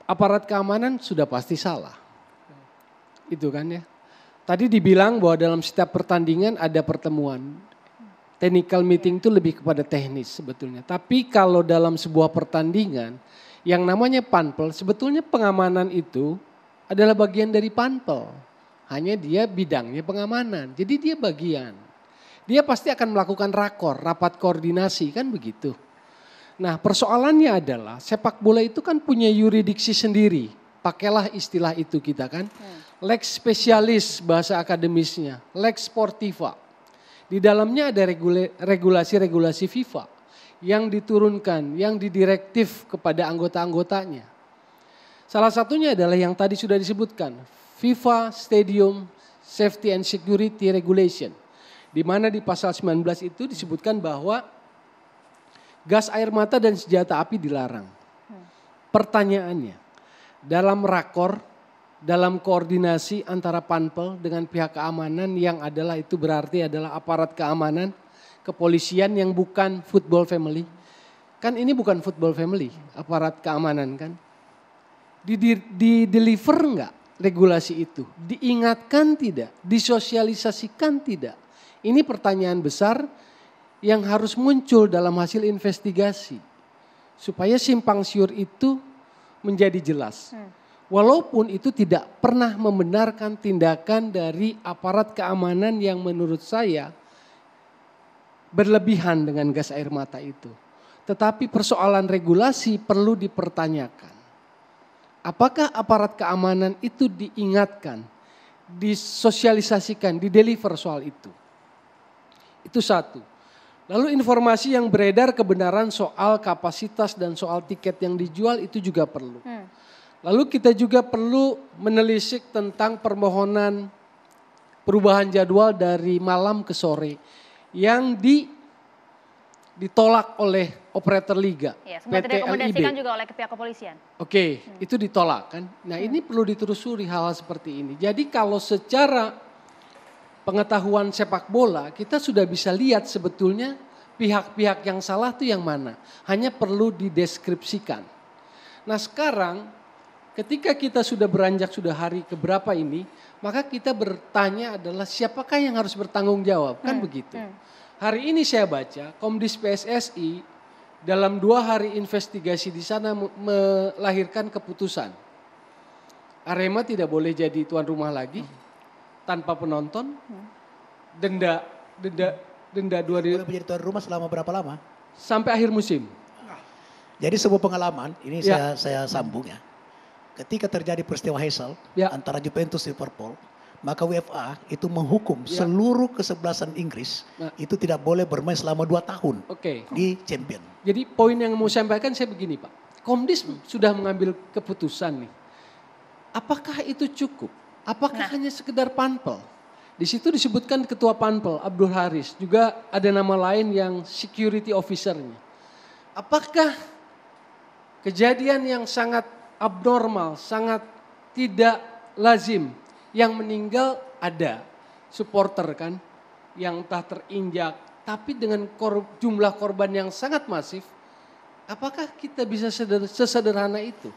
Aparat keamanan sudah pasti salah. Itu kan ya. Tadi dibilang bahwa dalam setiap pertandingan ada pertemuan. Technical meeting itu lebih kepada teknis sebetulnya. Tapi kalau dalam sebuah pertandingan yang namanya Panpel, sebetulnya pengamanan itu adalah bagian dari Panpel. Hanya dia bidangnya pengamanan. Jadi dia bagian. Dia pasti akan melakukan rakor, rapat koordinasi kan begitu. Nah persoalannya adalah sepak bola itu kan punya yuridiksi sendiri. Pakailah istilah itu kita kan. Lex spesialis bahasa akademisnya. Lex sportiva. Di dalamnya ada regulasi-regulasi FIFA. Yang diturunkan, yang didirektif kepada anggota-anggotanya. Salah satunya adalah yang tadi sudah disebutkan. FIFA Stadium Safety and Security Regulation. Di mana di pasal 19 itu disebutkan bahwa gas air mata dan senjata api dilarang. Pertanyaannya, dalam rakor, dalam koordinasi antara Panpel dengan pihak keamanan yang adalah itu berarti adalah aparat keamanan, kepolisian yang bukan football family. Kan ini bukan football family, aparat keamanan kan. Di-deliver enggak regulasi itu? Diingatkan tidak? Disosialisasikan tidak? Ini pertanyaan besar yang harus muncul dalam hasil investigasi. Supaya simpang siur itu menjadi jelas. Walaupun itu tidak pernah membenarkan tindakan dari aparat keamanan yang menurut saya berlebihan dengan gas air mata itu. Tetapi persoalan regulasi perlu dipertanyakan. Apakah aparat keamanan itu diingatkan, disosialisasikan, dideliver soal itu? Itu satu. Lalu informasi yang beredar kebenaran soal kapasitas dan soal tiket yang dijual itu juga perlu. Lalu kita juga perlu menelisik tentang permohonan perubahan jadwal dari malam ke sore yang ditolak oleh operator liga, ya, sempat PT direkomendasikan LIB. juga oleh pihak kepolisian. Oke, itu ditolak kan. Nah ini perlu ditelusuri hal-hal seperti ini. Jadi kalau secara pengetahuan sepak bola kita sudah bisa lihat sebetulnya pihak-pihak yang salah itu yang mana. Hanya perlu dideskripsikan. Nah sekarang ketika kita sudah beranjak sudah hari keberapa ini, maka kita bertanya adalah siapakah yang harus bertanggung jawab, kan begitu. Hari ini saya baca Komdis PSSI dalam 2 hari investigasi di sana melahirkan keputusan. Arema tidak boleh jadi tuan rumah lagi tanpa penonton. Denda 2000. Boleh menjadi tuan rumah selama berapa lama? Sampai akhir musim. Jadi sebuah pengalaman, ini saya sambung ya. Ketika terjadi peristiwa Heysel antara Juventus dan Liverpool, maka UEFA itu menghukum seluruh kesebelasan Inggris itu tidak boleh bermain selama 2 tahun di Champion. Jadi poin yang mau saya sampaikan saya begini Pak. Komdis sudah mengambil keputusan nih. Apakah itu cukup? Apakah hanya sekedar Panpel? Di situ disebutkan Ketua Panpel, Abdul Haris. Juga ada nama lain yang security officer-nya. Apakah kejadian yang sangat abnormal, sangat tidak lazim, yang meninggal ada supporter kan, yang entah terinjak, tapi dengan jumlah korban yang sangat masif, apakah kita bisa sesederhana itu?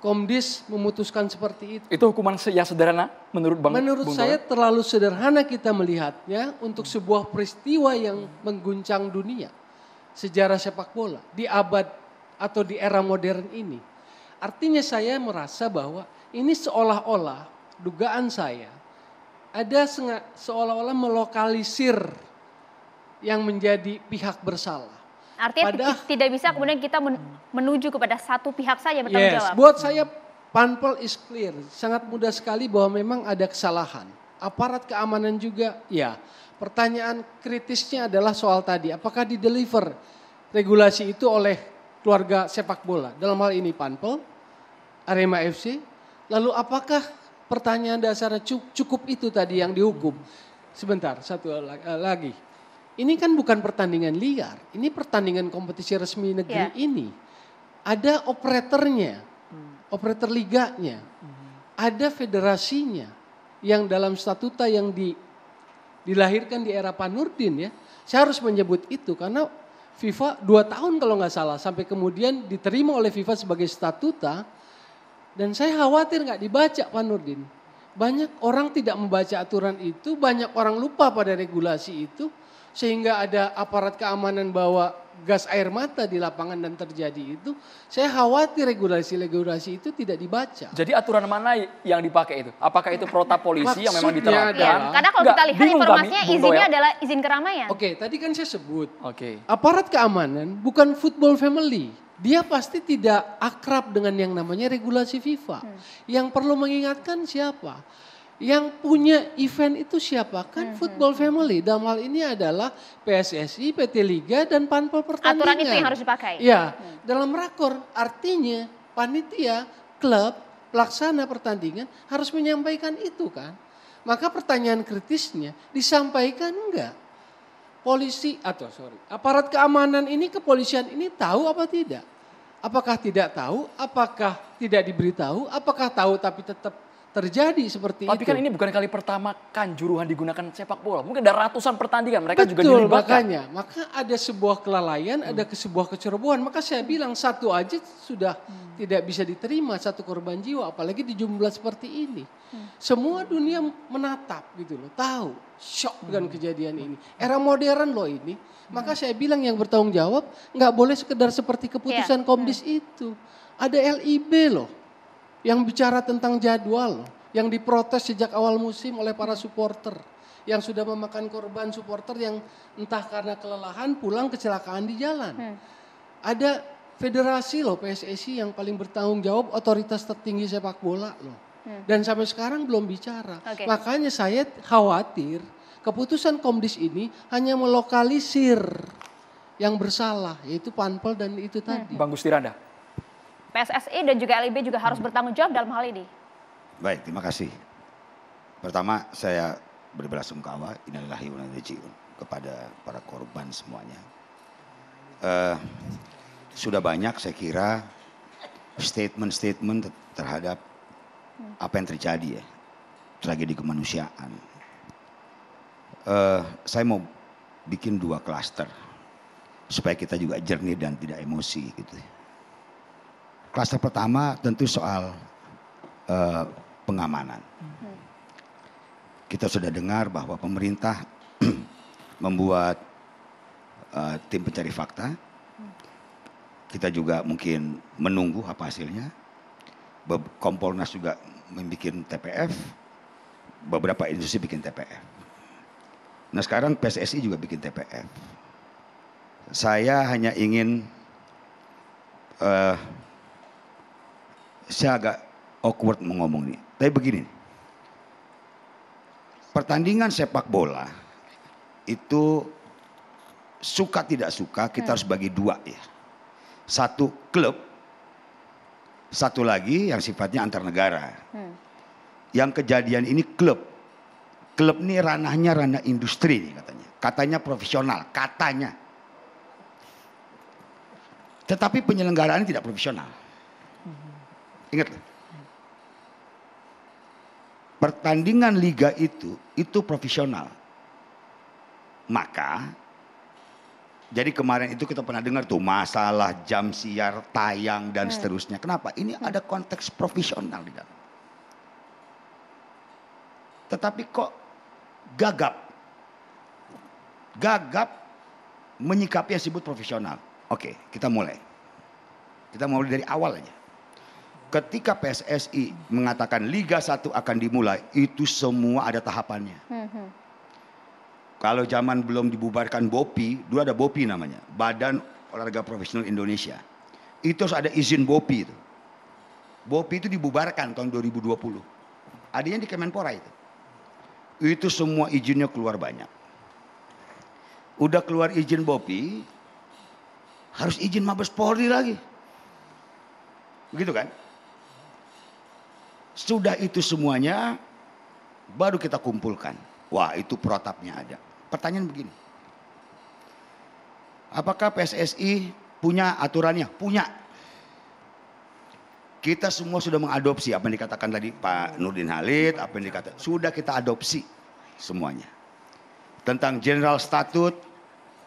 Komdis memutuskan seperti itu. Itu hukuman yang sederhana menurut Bang? Menurut saya terlalu sederhana kita melihatnya untuk sebuah peristiwa yang mengguncang dunia. Sejarah sepak bola di abad atau di era modern ini. Artinya saya merasa bahwa ini seolah-olah dugaan saya ada seolah-olah melokalisir yang menjadi pihak bersalah. Artinya tidak bisa kemudian kita menuju kepada satu pihak saja bertanggung jawab. Buat saya Panpel is clear. Sangat mudah sekali bahwa memang ada kesalahan. Aparat keamanan juga ya. Pertanyaan kritisnya adalah soal tadi. Apakah dideliver regulasi itu oleh keluarga sepak bola? Dalam hal ini Panpel, Arema FC. Lalu apakah pertanyaan dasarnya cukup itu tadi yang dihukum? Sebentar, satu lagi. Ini kan bukan pertandingan liar, ini pertandingan kompetisi resmi negeri ini. Ada operatornya, operator liganya, ada federasinya yang dalam statuta yang dilahirkan di era Pak Nurdin ya. Saya harus menyebut itu karena FIFA 2 tahun kalau nggak salah sampai kemudian diterima oleh FIFA sebagai statuta dan saya khawatir nggak dibaca Pak Nurdin. Banyak orang tidak membaca aturan itu, banyak orang lupa pada regulasi itu. Sehingga ada aparat keamanan bawa gas air mata di lapangan dan terjadi itu. Saya khawatir regulasi-regulasi itu tidak dibaca. Jadi aturan mana yang dipakai itu? Apakah itu protap polisi yang memang diterapkan? Ya, karena kalau kita lihat informasinya izinnya adalah izin keramaian. Oke, tadi kan saya sebut. Aparat keamanan bukan football family. Dia pasti tidak akrab dengan yang namanya regulasi FIFA. Yang perlu mengingatkan siapa? Yang punya event itu siapa? Kan football family. Dalam hal ini adalah PSSI, PT Liga, dan Panpel pertandingan. Aturan itu yang harus dipakai. Ya, dalam rakor artinya panitia, klub, pelaksana pertandingan harus menyampaikan itu kan. Maka pertanyaan kritisnya disampaikan enggak? Aparat keamanan ini, kepolisian ini tahu apa tidak? Apakah tidak tahu? Apakah tidak diberitahu? Apakah tahu tapi tetap terjadi seperti itu. Tapi kan ini bukan kali pertama Kanjuruhan digunakan sepak bola. Mungkin ada ratusan pertandingan, mereka juga dilibatkan. Makanya, maka ada sebuah kelalaian, ada sebuah kecerobohan. Maka saya bilang satu aja sudah tidak bisa diterima, satu korban jiwa. Apalagi di jumlah seperti ini. Semua dunia menatap gitu loh, tahu. Shock dengan kejadian ini. Era modern loh ini. Maka saya bilang yang bertanggung jawab nggak boleh sekedar seperti keputusan Komdis itu. Ada LIB loh. Yang bicara tentang jadwal, yang diprotes sejak awal musim oleh para supporter. Yang sudah memakan korban supporter yang entah karena kelelahan pulang kecelakaan di jalan. Ada federasi loh PSSI yang paling bertanggung jawab, otoritas tertinggi sepak bola loh. Dan sampai sekarang belum bicara. Makanya saya khawatir keputusan Komdis ini hanya melokalisir yang bersalah, yaitu Panpel dan itu tadi. Bang Gusti Randa. PSSI dan juga LIB juga harus bertanggung jawab dalam hal ini. Baik, terima kasih. Pertama saya berbelasungkawa innalillahi wa inna ilaihi raji'un kepada para korban semuanya. Sudah banyak saya kira statement-statement terhadap apa yang terjadi ya, tragedi kemanusiaan. Saya mau bikin 2 klaster supaya kita juga jernih dan tidak emosi gitu. Klaster pertama tentu soal pengamanan. Kita sudah dengar bahwa pemerintah membuat tim pencari fakta. Kita juga mungkin menunggu apa hasilnya. Kompolnas juga membuat TPF. Beberapa industri bikin TPF. Nah sekarang PSSI juga bikin TPF. Saya hanya ingin saya agak awkward mau ngomong nih. Tapi begini, pertandingan sepak bola itu suka tidak suka kita harus bagi 2 ya. Satu klub, satu lagi yang sifatnya antar negara. Yang kejadian ini klub, klub ini ranahnya ranah industri nih katanya. Katanya profesional, katanya. Tetapi penyelenggaraan tidak profesional. Ingat, pertandingan liga itu profesional. Maka, jadi kemarin itu kita pernah dengar tuh masalah jam siar, tayang dan seterusnya. Kenapa? Ini ada konteks profesional di dalam. Tetapi kok gagap menyikapi yang disebut profesional. Oke, kita mulai dari awal aja. Ketika PSSI mengatakan Liga 1 akan dimulai, itu semua ada tahapannya. Kalau zaman belum dibubarkan BOPI, dulu ada BOPI namanya, Badan Olahraga Profesional Indonesia. Itu harus ada izin BOPI itu. BOPI itu dibubarkan tahun 2020. Adanya di Kemenpora itu. Itu semua izinnya keluar banyak. Udah keluar izin BOPI, harus izin Mabes Polri lagi. Begitu kan? Sudah itu semuanya, baru kita kumpulkan. Wah, itu protapnya ada. Pertanyaan begini. Apakah PSSI punya aturannya? Punya. Kita semua sudah mengadopsi apa yang dikatakan tadi Pak Nurdin Halid, apa yang dikatakan. Sudah kita adopsi semuanya. Tentang General Statute,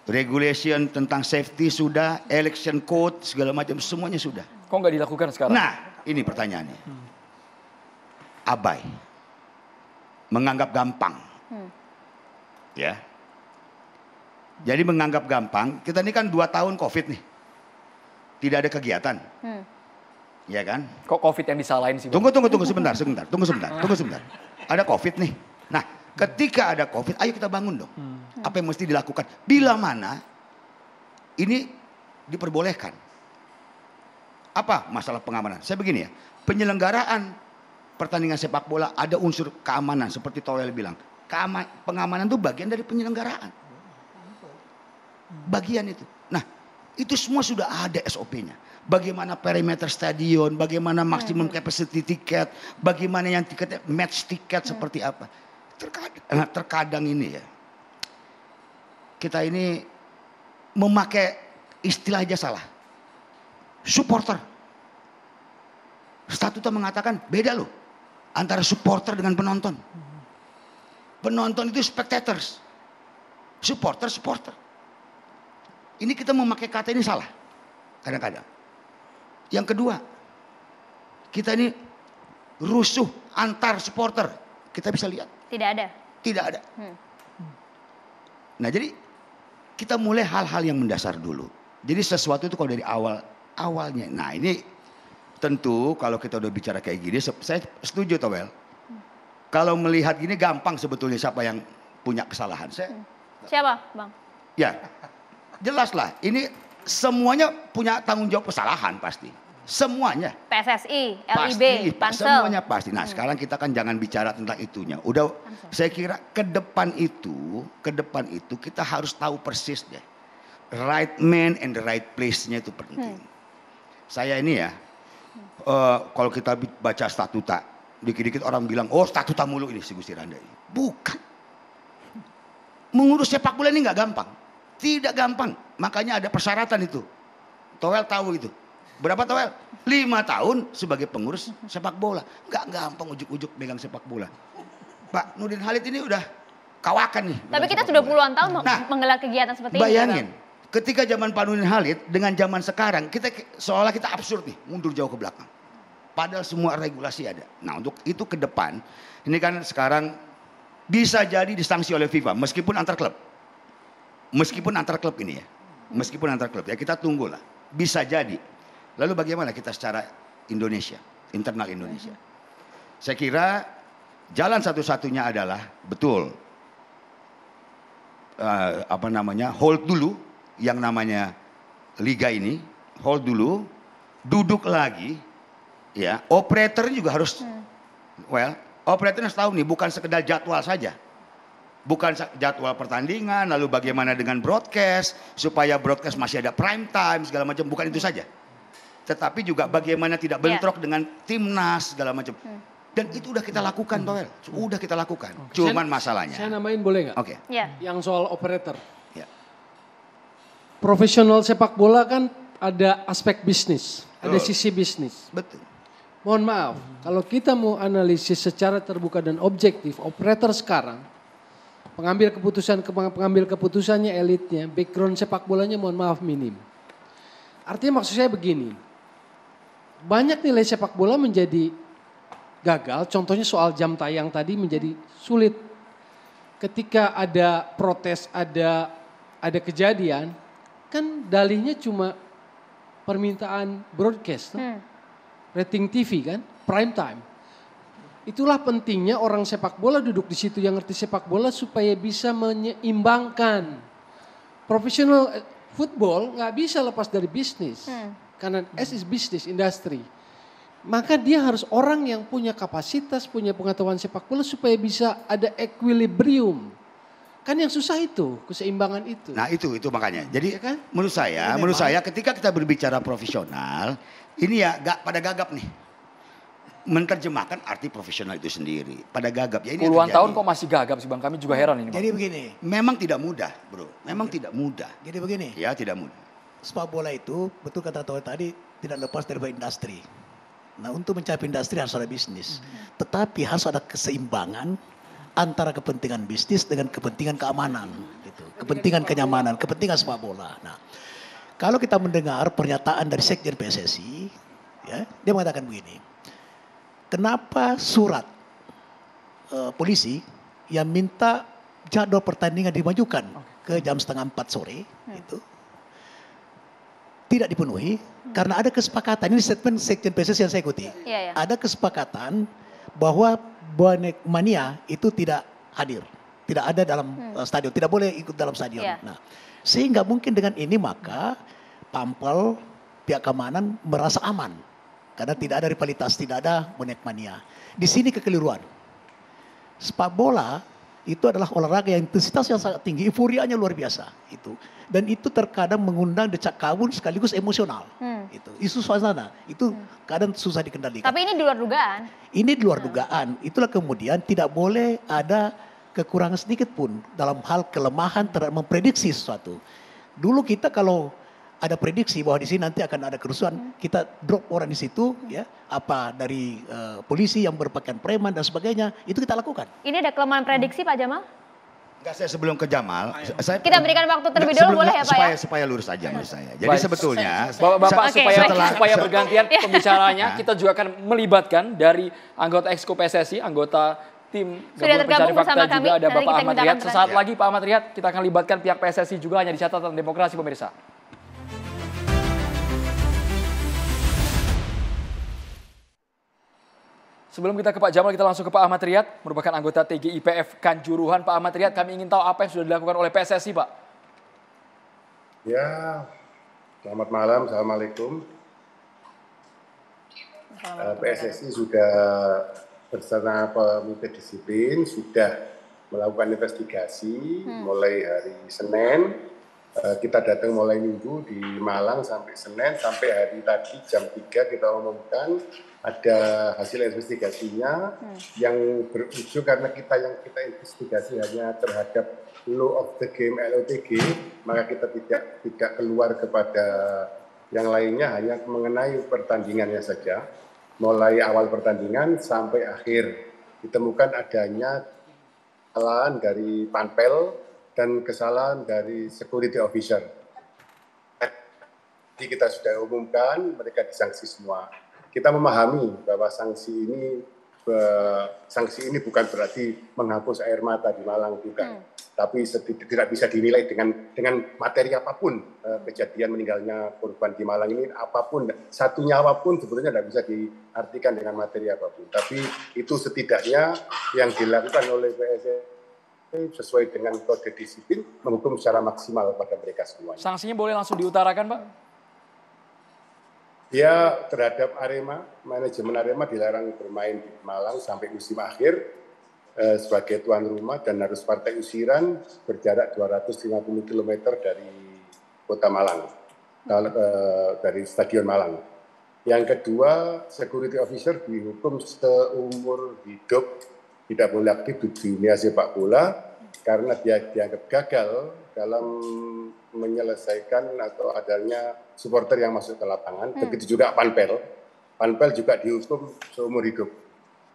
regulation tentang safety sudah, election code, segala macam, semuanya sudah. Kok nggak dilakukan sekarang? Nah, ini pertanyaannya. Abai. Menganggap gampang. Ya. Jadi menganggap gampang, kita ini kan 2 tahun COVID nih. Tidak ada kegiatan. Ya kan? Kok COVID yang disalahin sih? Tunggu sebentar. Ada COVID nih. Nah, ketika ada COVID, ayo kita bangun dong. Apa yang mesti dilakukan? Bila mana ini diperbolehkan. Apa masalah pengamanan? Saya begini ya, penyelenggaraan pertandingan sepak bola ada unsur keamanan seperti Towel bilang. Pengamanan itu bagian dari penyelenggaraan. Bagian itu. Nah, itu semua sudah ada SOP-nya. Bagaimana perimeter stadion, bagaimana maksimum capacity tiket, bagaimana yang tiketnya match tiket seperti apa. Terkadang ini ya, kita ini memakai istilah aja salah. Supporter. Statuta mengatakan beda loh antara supporter dengan penonton. Penonton itu spectators. Supporter. Ini kita memakai kata ini salah. Kadang-kadang. Yang kedua, kita ini rusuh antar supporter. Kita bisa lihat. Tidak ada. Nah, jadi kita mulai hal-hal yang mendasar dulu. Jadi sesuatu itu kalau dari awalnya. Nah, ini tentu kalau kita udah bicara kayak gini, saya setuju Towel. Kalau melihat gini gampang sebetulnya siapa yang punya kesalahan. Siapa, Bang? Ya, jelas lah. Ini semuanya punya tanggung jawab kesalahan pasti. Semuanya. PSSI, LIB, Pansel. Semuanya pasti. Nah, sekarang kita kan jangan bicara tentang itunya. Udah, saya kira ke depan itu kita harus tahu persis deh. Right man and the right place-nya itu penting. Saya ini ya, kalau kita baca statuta, dikit-dikit orang bilang, oh statuta mulu ini si Gusti Randa ini. Bukan. Mengurus sepak bola ini nggak gampang. Tidak gampang. Makanya ada persyaratan itu. Towel tahu itu. Berapa Towel? 5 tahun sebagai pengurus sepak bola. Nggak gampang ujuk-ujuk megang sepak bola. Pak Nurdin Halid ini udah kawakan nih. Tapi kita sudah puluhan tahun menggelar kegiatan seperti ini. Bayangin. Ketika zaman Pak Nurdin Halid dengan zaman sekarang, kita seolah kita absurd nih. Mundur jauh ke belakang. Padahal semua regulasi ada. Nah, untuk itu ke depan, ini kan sekarang bisa jadi disanksi oleh FIFA. Meskipun antar klub. Meskipun antar klub ini ya. Meskipun antar klub ya, kita tunggulah. Bisa jadi. Lalu bagaimana kita secara Indonesia, internal Indonesia? Saya kira jalan satu-satunya adalah betul hold dulu yang namanya liga ini, hold dulu, duduk lagi, ya. Operator juga harus, operator harus tahu nih, bukan sekedar jadwal saja. Bukan jadwal pertandingan, lalu bagaimana dengan broadcast, supaya broadcast masih ada prime time, segala macam, bukan itu saja. Tetapi juga bagaimana tidak bentrok dengan timnas, segala macam. Dan itu udah kita lakukan, Pak Wel. Udah kita lakukan. Cuman masalahnya. Saya namain boleh nggak? Oke. Ya. Yang soal operator. Ya. Profesional sepak bola kan ada aspek bisnis, ada sisi bisnis. Betul. Mohon maaf, kalau kita mau analisis secara terbuka dan objektif, operator sekarang, pengambil keputusannya elitnya, background sepak bolanya mohon maaf minim. Artinya maksud saya begini, banyak nilai sepak bola menjadi gagal, contohnya soal jam tayang tadi menjadi sulit. Ketika ada protes, ada kejadian, kan dalihnya cuma permintaan broadcast, rating TV kan, prime time. Itulah pentingnya orang sepak bola duduk di situ yang ngerti sepak bola supaya bisa menyeimbangkan. Profesional football nggak bisa lepas dari bisnis, karena as is business industry. Maka dia harus orang yang punya kapasitas, punya pengetahuan sepak bola supaya bisa ada equilibrium. Kan yang susah itu, keseimbangan itu. Nah itu makanya. Jadi ya kan? menurut saya ketika kita berbicara profesional, ini ya pada gagap nih. Menerjemahkan arti profesional itu sendiri. Pada gagap. Ya, ini puluhan tahun kok masih gagap sih Bang, kami juga heran ini Bang. Jadi begini. Memang tidak mudah bro, memang tidak mudah. Jadi begini. Ya tidak mudah. Sepak bola itu betul kata Toel tadi tidak lepas dari industri. Nah untuk mencapai industri harus ada bisnis. Tetapi harus ada keseimbangan antara kepentingan bisnis dengan kepentingan keamanan, gitu. Kepentingan kenyamanan, kepentingan sepak bola. Nah, kalau kita mendengar pernyataan dari Sekjen PSSI, ya, dia mengatakan begini, kenapa surat polisi yang minta jadwal pertandingan dimajukan ke jam 3:30 sore, itu tidak dipenuhi karena ada kesepakatan, ini statement Sekjen PSSI yang saya ikuti, ada kesepakatan bahwa bonek mania itu tidak hadir, tidak ada dalam stadion, tidak boleh ikut dalam stadion. Nah, sehingga mungkin dengan ini maka Pampel pihak keamanan merasa aman karena tidak ada rivalitas, tidak ada bonek mania. Di sini kekeliruan. Sepak bola itu adalah olahraga yang intensitas yang sangat tinggi, euforianya luar biasa itu. Dan itu terkadang mengundang decak kawin sekaligus emosional. Itu isu suasana itu kadang susah dikendalikan. Tapi ini di luar dugaan. Ini di luar dugaan. Itulah kemudian tidak boleh ada kekurangan sedikit pun dalam hal kelemahan terhadap memprediksi sesuatu. Dulu kita kalau ada prediksi bahwa di sini nanti akan ada kerusuhan, kita drop orang di situ, ya, apa dari polisi yang berpakaian preman dan sebagainya, itu kita lakukan. Ini ada kelemahan prediksi Pak Jamal? Enggak, saya sebelum ke Jamal, kita berikan waktu terlebih dahulu boleh ya Pak ya? Supaya lurus aja menurut saya. Jadi sebetulnya Bapak supaya bergantian pembicaranya, kita juga akan melibatkan dari anggota Exco PSSI, anggota tim Gabungan Pencari Fakta juga ada Bapak Ahmad Riyad. Sesaat lagi Pak Ahmad Riyad, kita akan libatkan pihak PSSI juga hanya di catatan demokrasi pemirsa. Sebelum kita ke Pak Jamal, kita langsung ke Pak Ahmad Riyad, merupakan anggota TGIPF Kanjuruhan. Pak Ahmad Riyad, kami ingin tahu apa yang sudah dilakukan oleh PSSI, Pak. Ya, selamat malam, Assalamualaikum. PSSI sudah bersama Komite Disiplin, sudah melakukan investigasi mulai hari Senin. Kita datang mulai Minggu di Malang sampai Senin, sampai hari tadi jam 3 kita umumkan ada hasil investigasinya yang berujung karena kita investigasi hanya terhadap law of the game LOTG, maka kita tidak keluar kepada yang lainnya, hanya mengenai pertandingannya saja. Mulai awal pertandingan sampai akhir ditemukan adanya kesalahan dari Panpel dan kesalahan dari security officer. Jadi kita sudah umumkan, mereka disanksi semua. Kita memahami bahwa sanksi ini bukan berarti menghapus air mata di Malang, bukan. Tapi tidak bisa dinilai dengan materi apapun. Kejadian meninggalnya korban di Malang ini apapun, satu nyawa pun sebetulnya tidak bisa diartikan dengan materi apapun. Tapi itu setidaknya yang dilakukan oleh PSSI sesuai dengan kode disiplin, menghukum secara maksimal pada mereka semua. Sanksinya boleh langsung diutarakan, Pak? Ya, terhadap Arema, manajemen Arema dilarang bermain di Malang sampai musim akhir sebagai tuan rumah dan harus partai usiran berjarak 250 km dari kota Malang, dari Stadion Malang. Yang kedua, security officer dihukum seumur hidup, tidak boleh aktif di dunia sepak bola karena dia dianggap gagal dalam menyelesaikan atau adanya supporter yang masuk ke lapangan. Begitu juga Panpel. Panpel juga dihukum seumur hidup.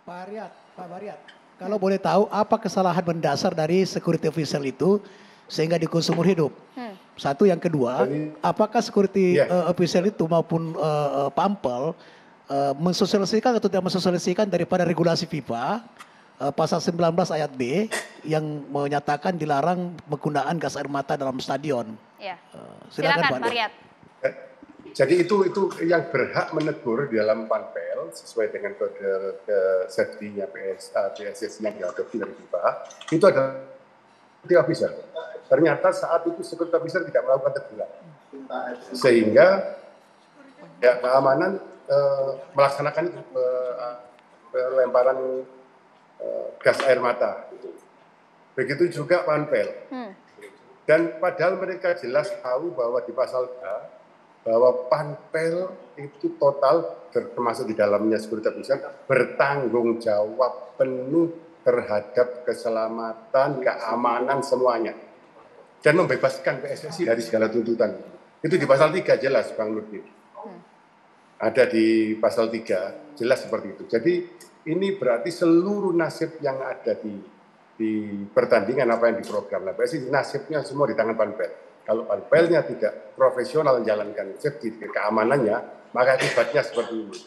Pak Bariat, kalau boleh tahu apa kesalahan mendasar dari security officer itu sehingga dihukum seumur hidup? Satu, yang kedua, apakah security officer itu maupun Pampel mensosialisasikan atau tidak mensosialisasikan daripada regulasi FIFA pasal 19 ayat B yang menyatakan dilarang penggunaan gas air mata dalam stadion? Ya. Silakan Pak Bariat. Jadi itu yang berhak menegur di dalam Panpel sesuai dengan kode safety-nya PSSI yang diadopsi dari FIFA, itu adalah security officer. Ternyata saat itu security officer tidak melakukan teguran. Sehingga ya keamanan melaksanakan pelemparan gas air mata. Begitu juga Panpel. Dan padahal mereka jelas tahu bahwa di pasal 3 bahwa Panpel itu total termasuk di dalamnya security officer bertanggung jawab penuh terhadap keselamatan, keamanan semuanya. Dan membebaskan PSSI dari segala tuntutan. Itu di pasal 3 jelas, Bang Nurdin. Ada di pasal 3, jelas seperti itu. Jadi ini berarti seluruh nasib yang ada di pertandingan apa yang diprogram. Nah, PSSI nasibnya semua di tangan Panpel. Kalau Panpelnya tidak profesional menjalankan safety keamanannya, maka akibatnya seperti ini.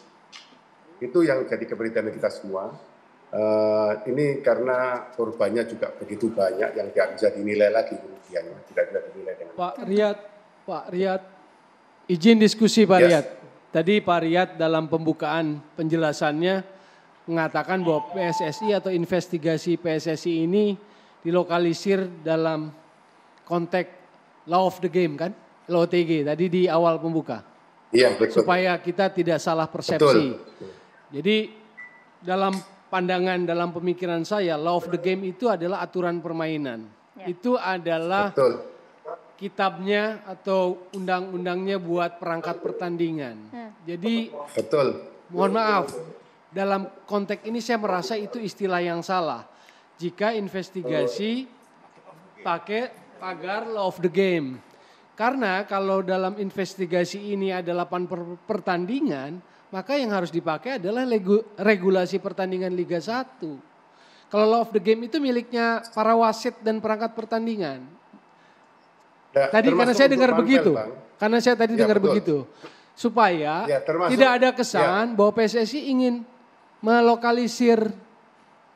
Itu yang jadi keprihatinan kita semua. Ini karena korbannya juga begitu banyak yang tidak bisa dinilai lagi kerugiannya, tidak bisa dinilai dengan Pak Riyad, izin diskusi Pak Riyad. Tadi Pak Riyad dalam pembukaan penjelasannya mengatakan bahwa PSSI atau investigasi PSSI ini dilokalisir dalam konteks law of the game kan, LOTG tadi di awal pembuka. Iya, betul. Supaya kita tidak salah persepsi. Betul. Jadi dalam pandangan, dalam pemikiran saya, law of the game itu adalah aturan permainan. Ya. Itu adalah kitabnya atau undang-undangnya buat perangkat pertandingan. Jadi, mohon maaf, dalam konteks ini saya merasa itu istilah yang salah. Jika investigasi pakai pagar law of the game. Karena kalau dalam investigasi ini ada 8 pertandingan, maka yang harus dipakai adalah regulasi pertandingan Liga 1. Kalau law of the game itu miliknya para wasit dan perangkat pertandingan. Ya, tadi karena saya dengar begitu. Karena saya tadi dengar begitu. Supaya tidak ada kesan bahwa PSSI ingin melokalisir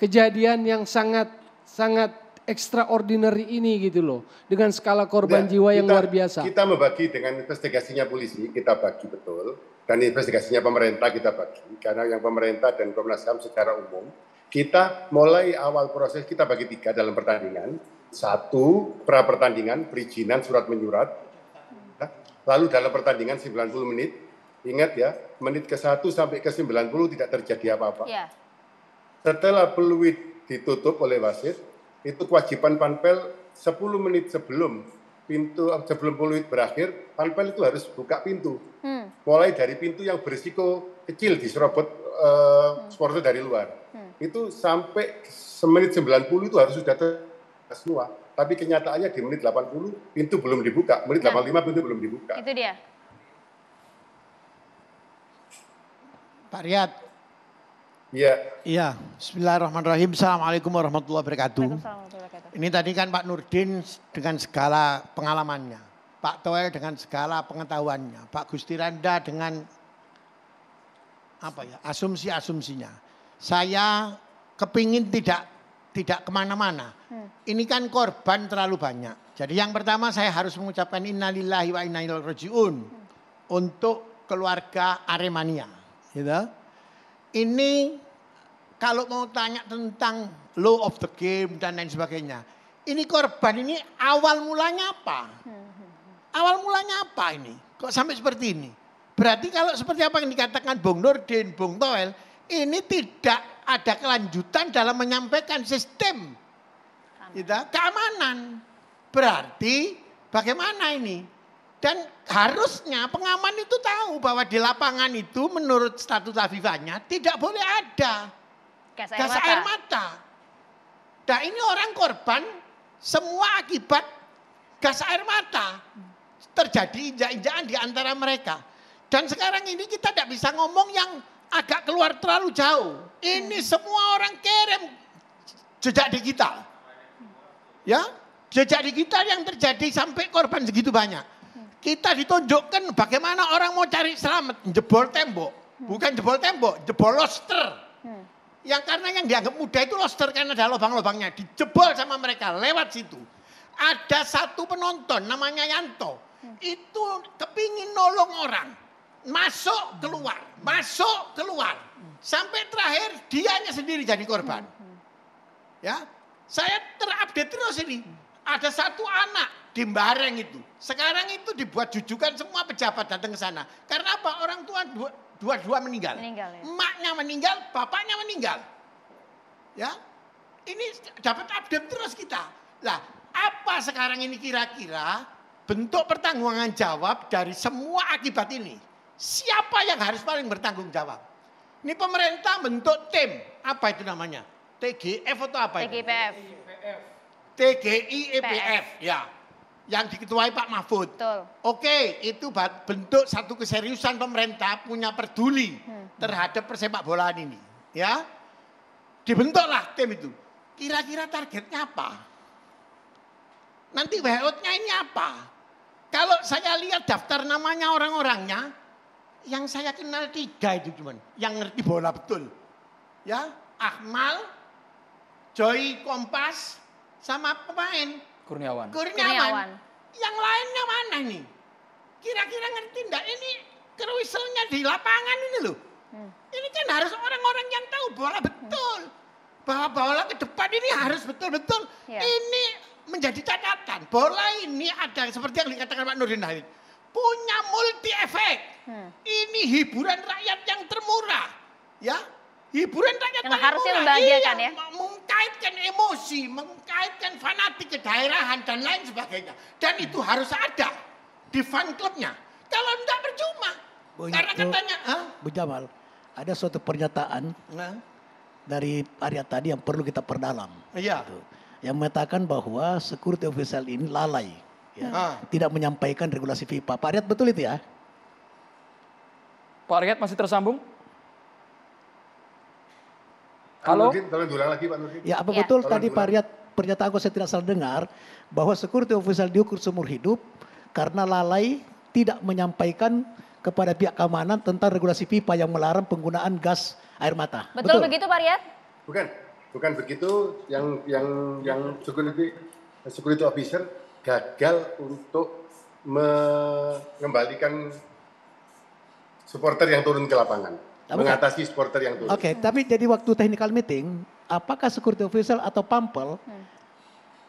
kejadian yang sangat extraordinary ini gitu loh. Dengan skala korban jiwa yang luar biasa. Kita membagi dengan investigasinya polisi, kita bagi betul. Dan investigasinya pemerintah kita bagi. Karena yang pemerintah dan Komnas HAM secara umum, kita mulai awal proses kita bagi 3 dalam pertandingan. 1, pra pertandingan, perizinan, surat menyurat. Lalu dalam pertandingan 90 menit, ingat ya, menit ke-1 sampai ke-90 tidak terjadi apa-apa. Setelah peluit ditutup oleh wasit, itu kewajiban Panpel 10 menit sebelum peluit berakhir, Panpel itu harus buka pintu. Mulai dari pintu yang berisiko kecil diserobot supporter dari luar. Itu sampai semenit 90 itu harus sudah semua. Tapi kenyataannya di menit 80 pintu belum dibuka, menit 85 pintu belum dibuka. Itu dia. Pak Riyad. Iya. Bismillahirrahmanirrahim. Assalamualaikum warahmatullahi wabarakatuh. Ini tadi kan Pak Nurdin dengan segala pengalamannya, Pak Toel dengan segala pengetahuannya, Pak Gusti Randa dengan asumsi-asumsinya. Saya kepingin tidak kemana-mana. Ini kan korban terlalu banyak. Jadi yang pertama saya harus mengucapkan innalillahi wa inna ilaihi rajiun untuk keluarga Aremania. Gitu. Ini kalau mau tanya tentang law of the game dan lain sebagainya. Ini korban ini awal mulanya apa? Awal mulanya apa ini? Kok sampai seperti ini? Berarti kalau seperti apa yang dikatakan Bung Nurdin, Bung Toel, ini tidak ada kelanjutan dalam menyampaikan sistem keamanan. Berarti bagaimana ini? Dan harusnya pengaman itu tahu bahwa di lapangan itu menurut statuta FIFA-nya tidak boleh ada gas air mata. Nah ini orang korban semua akibat gas air mata. Terjadi injak-injakan di antara mereka. Dan sekarang ini kita tidak bisa ngomong yang agak keluar terlalu jauh. Ini semua orang kirim jejak digital. Ya, jejak digital yang terjadi sampai korban segitu banyak. Kita ditunjukkan bagaimana orang mau cari selamat. Jebol tembok. Bukan jebol tembok, jebol loster. Yang karena yang dianggap mudah itu loster karena ada lubang-lubangnya. Dijebol sama mereka lewat situ. Ada satu penonton namanya Yanto. Itu kepingin nolong orang. Masuk keluar. Masuk keluar. Sampai terakhir dianya sendiri jadi korban. Ya, saya terupdate terus ini. Ada satu anak di Mbareng itu. Sekarang itu dibuat jujukan semua pejabat datang ke sana. Karena apa? Orang tua dua-dua meninggal. Ya. Emaknya meninggal, bapaknya meninggal. Ya, ini dapat update terus kita. Lah, apa sekarang ini kira-kira bentuk pertanggungan jawab dari semua akibat ini? Siapa yang harus paling bertanggung jawab? Ini pemerintah bentuk tim. Apa itu namanya? TGF atau apa itu? TGIPF. TGIPF, ya. Yang diketuai Pak Mahfud. Betul. Oke, itu bentuk satu keseriusan pemerintah punya peduli terhadap persepak bolaan ini. Ya, dibentuklah tim itu. Kira-kira targetnya apa? Nanti WHO-nya ini apa? Kalau saya lihat daftar namanya orang-orangnya, yang saya kenal 3 itu cuman, yang ngerti bola betul. Ya, Akmal, Joy Kompas, sama pemain Kurniawan. Yang lainnya mana nih? Kira-kira ngerti enggak? Ini keruiselnya di lapangan ini loh. Ini kan harus orang-orang yang tahu bola betul. Bahwa bola ke depan ini harus betul-betul. Ini menjadi catatan. Bola ini ada seperti yang dikatakan Pak Nurdin Halid. Punya multi efek. Ini hiburan rakyat yang termurah. Ya. Hiburan rakyat yang harusnya membahagiakan ya. Mengkaitkan emosi, mengkaitkan fanatik kedaerahan dan lain sebagainya. Dan itu harus ada di fan clubnya. Kalau enggak percuma. Karena katanya, Bu Jamal, ada suatu pernyataan dari Arya tadi yang perlu kita perdalam. Iya. Gitu. Yang mengatakan bahwa security official ini lalai. Ya, tidak menyampaikan regulasi FIFA. Pak Aryat betul itu ya? Pak Aryat masih tersambung? Halo? Tolong diulang lagi Pak Nurdin. Ya, apa betul tadi Pak Aryat pernyataan saya tidak salah dengar bahwa security official diukur seumur hidup karena lalai tidak menyampaikan kepada pihak keamanan tentang regulasi FIFA yang melarang penggunaan gas air mata. Betul begitu Pak Aryat? Bukan begitu. Yang security officer gagal untuk mengembalikan supporter yang turun ke lapangan. Mengatasi supporter yang turun. Oke, tapi jadi waktu technical meeting, apakah security official atau pampel,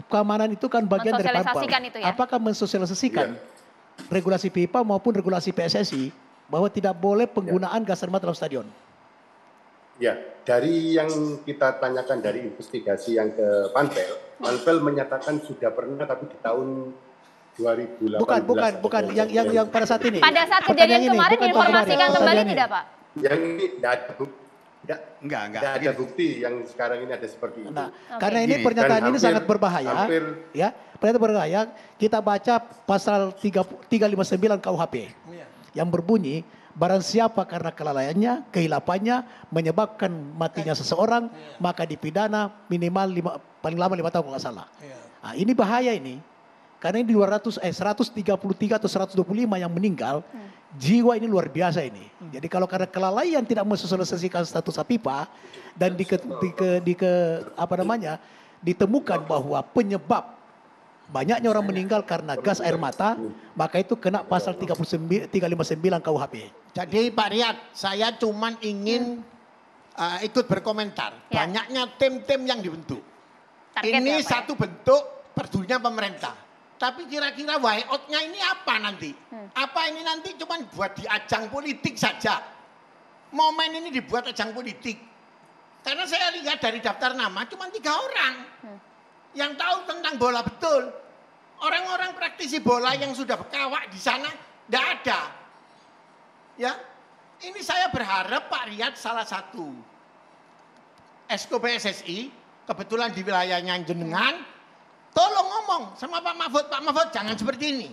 keamanan itu kan bagian dari pampel. Itu ya? Apakah mensosialisasikan regulasi FIFA maupun regulasi PSSI bahwa tidak boleh penggunaan gas air mata dalam stadion? Ya, dari yang kita tanyakan dari investigasi yang ke Panpel menyatakan sudah pernah tapi di tahun 2018. Bukan yang pada saat ini. Pada saat kejadian kemarin diinformasikan kembali tidak Pak? Yang ini tidak ada bukti yang sekarang ini ada seperti itu. Nah, karena ini pernyataan ini sangat berbahaya. Ya, pernyataan berbahaya. Kita baca pasal 359 KUHP yang berbunyi barang siapa karena kelalaiannya, kehilafannya menyebabkan matinya seseorang, maka dipidana minimal paling lama 5 tahun kalau nggak salah. Nah, ini bahaya ini. Karena ini 133 atau 125 yang meninggal, jiwa ini luar biasa ini. Jadi kalau karena kelalaian tidak mensosialisasikan status FIFA dan ditemukan bahwa penyebab banyaknya orang meninggal karena gas air mata, maka itu kena pasal 359 KUHP. Jadi Pak Riyad, saya cuman ingin ikut berkomentar. Banyaknya tim-tim yang dibentuk. Ini satu bentuk pedulinya pemerintah. Tapi kira-kira way out-nya ini apa nanti? Apa ini nanti cuma buat di ajang politik saja? Momen ini dibuat ajang politik. Karena saya lihat dari daftar nama cuma 3 orang yang tahu tentang bola betul. Orang-orang praktisi bola yang sudah berkawak di sana tidak ada. Ya, ini saya berharap Pak Riyad salah satu Esko PSSI, kebetulan di wilayahnya jenengan, tolong ngomong sama Pak Mahfud jangan seperti ini.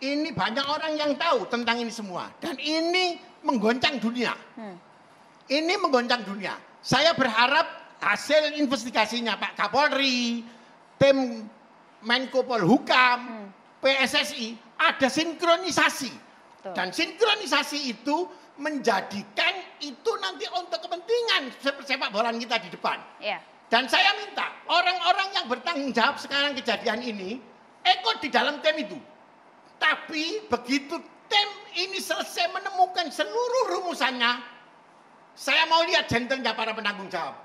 Ini banyak orang yang tahu tentang ini semua. Dan ini menggoncang dunia. Ini menggoncang dunia. Saya berharap hasil investigasinya Pak Kapolri, tim Menko Polhukam, PSSI, ada sinkronisasi. Dan sinkronisasi itu menjadikan itu nanti untuk kepentingan sepak bola kita di depan. Dan saya minta orang-orang yang bertanggung jawab sekarang kejadian ini ikut di dalam tim itu. Tapi begitu tim ini selesai menemukan seluruh rumusannya, saya mau lihat gentlenya para penanggung jawab.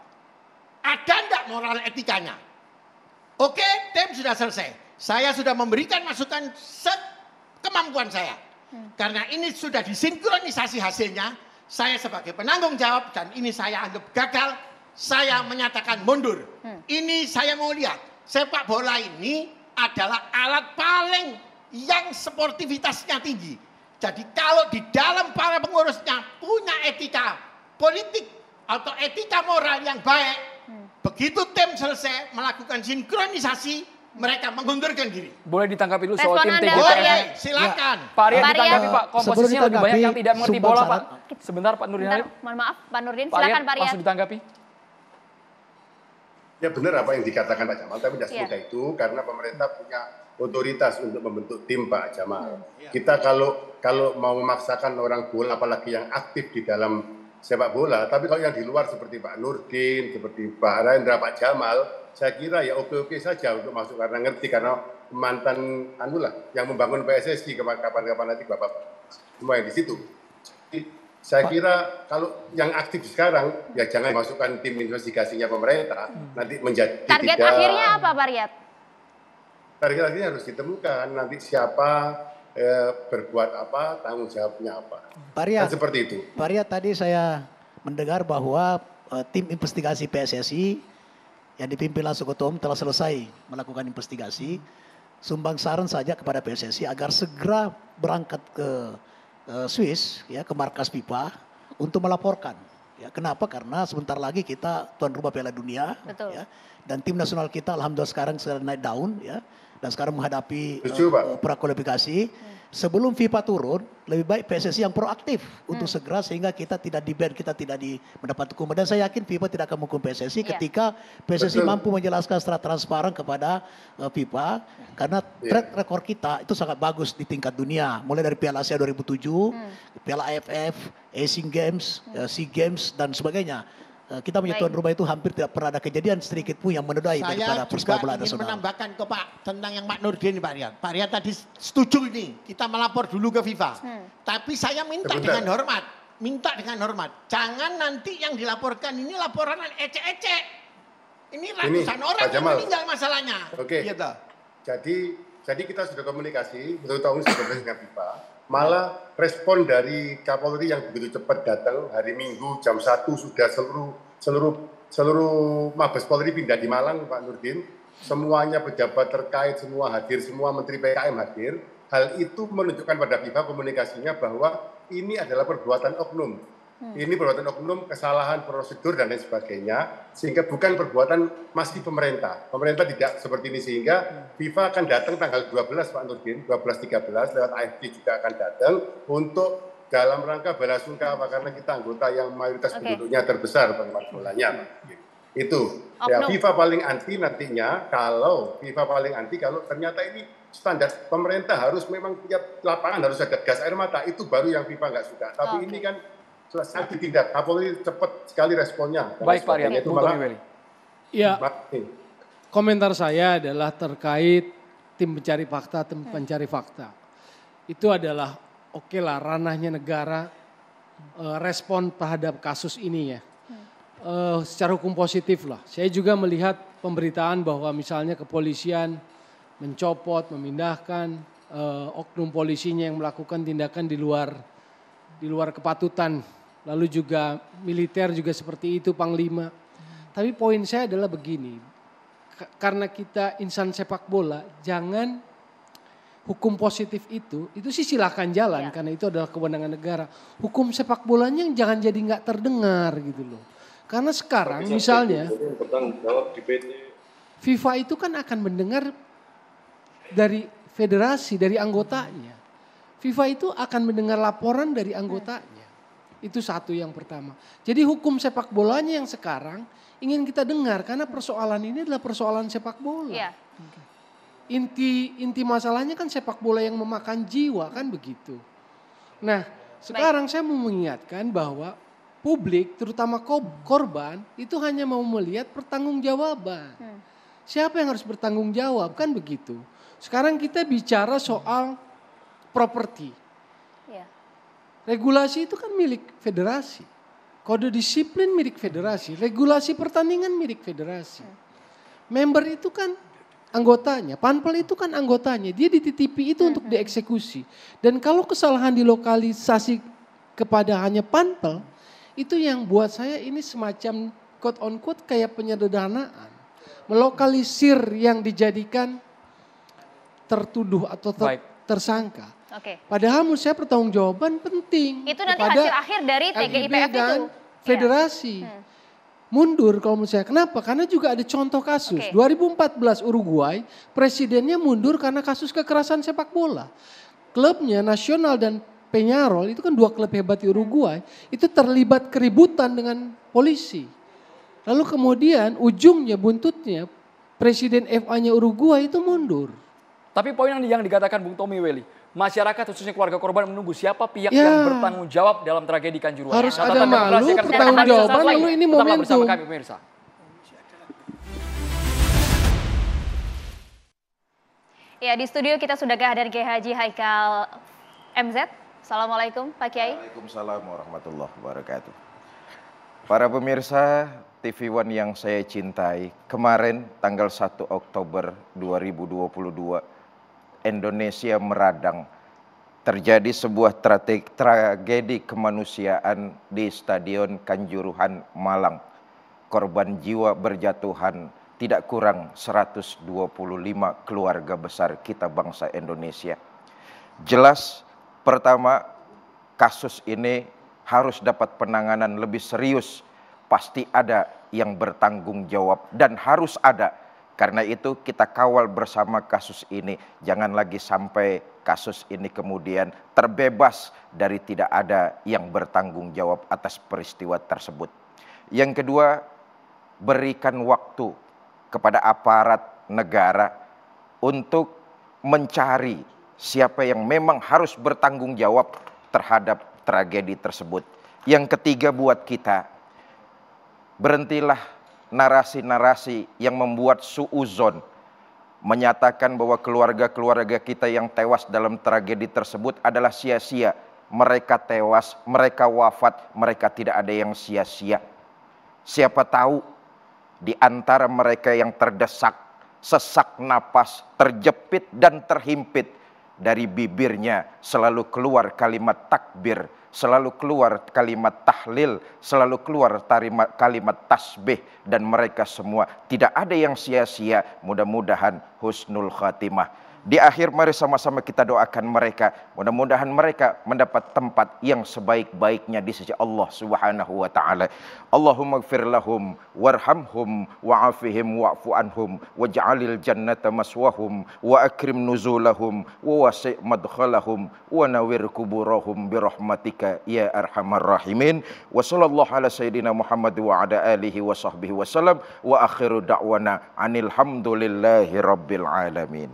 Ada enggak moral etikanya? Oke, tim sudah selesai. Saya sudah memberikan masukan sekemampuan saya. Karena ini sudah disinkronisasi hasilnya, saya sebagai penanggung jawab dan ini saya anggap gagal, saya menyatakan mundur. Ini saya mau lihat, sepak bola ini adalah alat paling yang sportivitasnya tinggi. Jadi kalau di dalam para pengurusnya punya etika politik atau etika moral yang baik, begitu tim selesai melakukan sinkronisasi, mereka mengundurkan diri. Boleh ditanggapi dulu soal tim TGPF? Boleh, silakan. Pak Arya ditanggapi Pak, komposisinya lebih banyak yang tidak mengerti bola Pak. Sebentar Pak Nurdin Halid. Mohon maaf Pak Nurdin, silakan Pak Arya. Langsung ditanggapi. Ya benar apa yang dikatakan Pak Jamal, tapi tidak semudah itu karena pemerintah punya otoritas untuk membentuk tim Pak Jamal. Kita kalau mau memaksakan orang bola apalagi yang aktif di dalam sepak bola, tapi kalau yang di luar seperti Pak Nurdin, seperti Pak Rendra, Pak Jamal, saya kira ya oke-oke saja untuk masuk karena ngerti, karena mantan yang membangun PSSI kapan-kapan nanti Bapak semua yang di situ. Saya kira kalau yang aktif sekarang ya jangan masukkan tim investigasinya pemerintah nanti menjadi target akhirnya apa Pak Riyad? Target akhirnya harus ditemukan nanti siapa berbuat apa, tanggung jawabnya apa. Pak Riyad, seperti itu. Pak Riyad, tadi saya mendengar bahwa tim investigasi PSSI yang dipimpin langsung Ketua Umum telah selesai melakukan investigasi. Sumbang saran saja kepada PSSI agar segera berangkat ke Swiss, ya, ke markas FIFA untuk melaporkan. Ya, kenapa? Karena sebentar lagi kita tuan rumah Piala Dunia. Ya, dan tim nasional kita alhamdulillah sekarang sudah naik daun, ya, dan sekarang menghadapi prakualifikasi. Sebelum FIFA turun, lebih baik PSSI yang proaktif untuk segera sehingga kita tidak di-ban, kita tidak mendapat hukuman. Dan saya yakin FIFA tidak akan menghukum PSSI ketika PSSI mampu menjelaskan secara transparan kepada FIFA. Karena track record kita itu sangat bagus di tingkat dunia. Mulai dari Piala Asia 2007, Piala AFF, Asian Games, SEA Games, dan sebagainya. Kita punya tuan rumah itu hampir tidak pernah ada kejadian sedikit pun yang menodai daripada persepak bola nasional. Saya juga ingin menambahkan ke Pak tentang yang Pak Nurdin Pak Riyad. Pak Riyad tadi setuju ini, kita melapor dulu ke FIFA. Tapi saya minta dengan hormat, jangan nanti yang dilaporkan ini laporan ecek-ecek. Ini ratusan orang yang meninggal masalahnya. Oke. Gitu. Jadi kita sudah komunikasi, betul tahun sudah dengan FIFA. Malah respon dari Kapolri yang begitu cepat datang hari Minggu jam 1 sudah seluruh Mabes Polri pindah di Malang Pak Nurdin, semuanya pejabat terkait semua hadir, semua Menteri PKM hadir. Hal itu menunjukkan pada FIFA komunikasinya bahwa ini adalah perbuatan oknum. Ini perbuatan oknum, kesalahan prosedur dan lain sebagainya, sehingga bukan perbuatan masih pemerintah. Pemerintah tidak seperti ini, sehingga FIFA akan datang tanggal 12 Pak Nurdin, 12-13 lewat AFD juga akan datang untuk dalam rangka belasungkawa karena kita anggota yang mayoritas penduduknya terbesar tempat bolanya. Itu. Ya, FIFA paling anti nantinya kalau ternyata ini standar pemerintah harus memang tiap lapangan harus ada gas air mata, itu baru yang FIFA nggak suka. Tapi ini kan selesai ditindak, Kapolri cepat sekali responnya. Baik Pak Riyad, itu ya, komentar saya adalah terkait tim pencari fakta. Itu adalah oke lah ranahnya negara respon terhadap kasus ini ya. Secara hukum positif lah. Saya juga melihat pemberitaan bahwa misalnya kepolisian mencopot, memindahkan oknum polisinya yang melakukan tindakan di luar kepatutan. Lalu juga militer juga seperti itu, Panglima. Tapi poin saya adalah begini, karena kita insan sepak bola, jangan hukum positif itu sih silakan jalan karena itu adalah kewenangan negara. Hukum sepak bolanya yang jangan jadi nggak terdengar gitu loh. Karena sekarang misalnya FIFA itu kan akan mendengar dari federasi, dari anggotanya. FIFA itu akan mendengar laporan dari anggotanya. Itu satu yang pertama. Jadi hukum sepak bolanya yang sekarang ingin kita dengar karena persoalan ini adalah persoalan sepak bola. Iya. Inti masalahnya kan sepak bola yang memakan jiwa kan begitu. Nah, sekarang saya mau mengingatkan bahwa publik terutama korban itu hanya mau melihat pertanggungjawaban. Siapa yang harus bertanggung jawab kan begitu. Sekarang kita bicara soal properti. Regulasi itu kan milik federasi. Kode disiplin milik federasi. Regulasi pertandingan milik federasi. Member itu kan anggotanya. Panpel itu kan anggotanya. Dia dititipi itu untuk dieksekusi. Dan kalau kesalahan dilokalisasi kepada hanya panpel, itu yang buat saya ini semacam quote on quote kayak penyederhanaan. Melokalisir yang dijadikan tertuduh atau tersangka. Padahal menurut saya pertanggungjawaban penting. Itu nanti hasil akhir dari TGIPF itu. Federasi. Mundur kalau menurut saya. Kenapa? Karena juga ada contoh kasus. 2014 Uruguay, presidennya mundur karena kasus kekerasan sepak bola. Klubnya Nacional dan Peñarol itu kan dua klub hebat di Uruguay. Itu terlibat keributan dengan polisi. Lalu kemudian ujungnya, buntutnya, presiden FA-nya Uruguay itu mundur. Tapi poin yang dikatakan Bung Tommy Welly, masyarakat khususnya keluarga korban menunggu siapa pihak yang bertanggung jawab dalam tragedi Kanjuruhan. Harus ada malu, pertanggung jawaban, lalu ini momentum. Bersama kami pemirsa. Ya, di studio kita sudah hadir Kiai Haji Haikal MZ. Assalamualaikum Pak Kiai. Waalaikumsalam warahmatullahi wabarakatuh. Para pemirsa TV One yang saya cintai, kemarin tanggal 1 Oktober 2022, Indonesia meradang. Terjadi sebuah tragedi kemanusiaan di Stadion Kanjuruhan, Malang. Korban jiwa berjatuhan tidak kurang 125 keluarga besar kita bangsa Indonesia. Jelas, pertama, kasus ini harus dapat penanganan lebih serius. Pasti ada yang bertanggung jawab dan harus ada. Karena itu kita kawal bersama kasus ini. Jangan lagi sampai kasus ini kemudian terbebas dari tidak ada yang bertanggung jawab atas peristiwa tersebut. Yang kedua, berikan waktu kepada aparat negara untuk mencari siapa yang memang harus bertanggung jawab terhadap tragedi tersebut. Yang ketiga buat kita, berhentilah narasi-narasi yang membuat suuzon, menyatakan bahwa keluarga-keluarga kita yang tewas dalam tragedi tersebut adalah sia-sia. Mereka tewas, mereka wafat, mereka tidak ada yang sia-sia. Siapa tahu di antara mereka yang terdesak, sesak napas, terjepit dan terhimpit, dari bibirnya selalu keluar kalimat takbir, selalu keluar kalimat tahlil, selalu keluar kalimat tasbih, dan mereka semua tidak ada yang sia-sia. Mudah-mudahan husnul khatimah. Di akhir mari sama-sama kita doakan mereka, mudah-mudahan mereka mendapat tempat yang sebaik-baiknya di sisi Allah Subhanahu wa taala. Allahumma ighfir lahum warhamhum wa'afihim wa'fu anhum waj'alil jannata maswahum wa akrim nuzulahum wa wasi' madkhalahum wa nawwir kuburahum birahmatika ya arhamar rahimin. Wa sallallahu ala sayyidina Muhammad wa ala alihi wa sahbihi wasallam wa akhiru da'wana anil hamdulillahi rabbil alamin.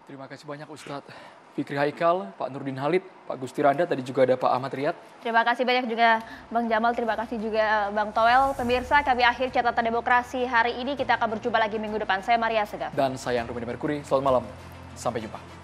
Terima kasih banyak Ustadz Fikri Haikal, Pak Nurdin Halid, Pak Gusti Randa, tadi juga ada Pak Ahmad Riyad. Terima kasih banyak juga Bang Jamal, terima kasih juga Bang Toel. Pemirsa, kami akhir catatan demokrasi hari ini, kita akan berjumpa lagi minggu depan. Saya Maria Segaf. Dan saya Ruben Merkuri, selamat malam, sampai jumpa.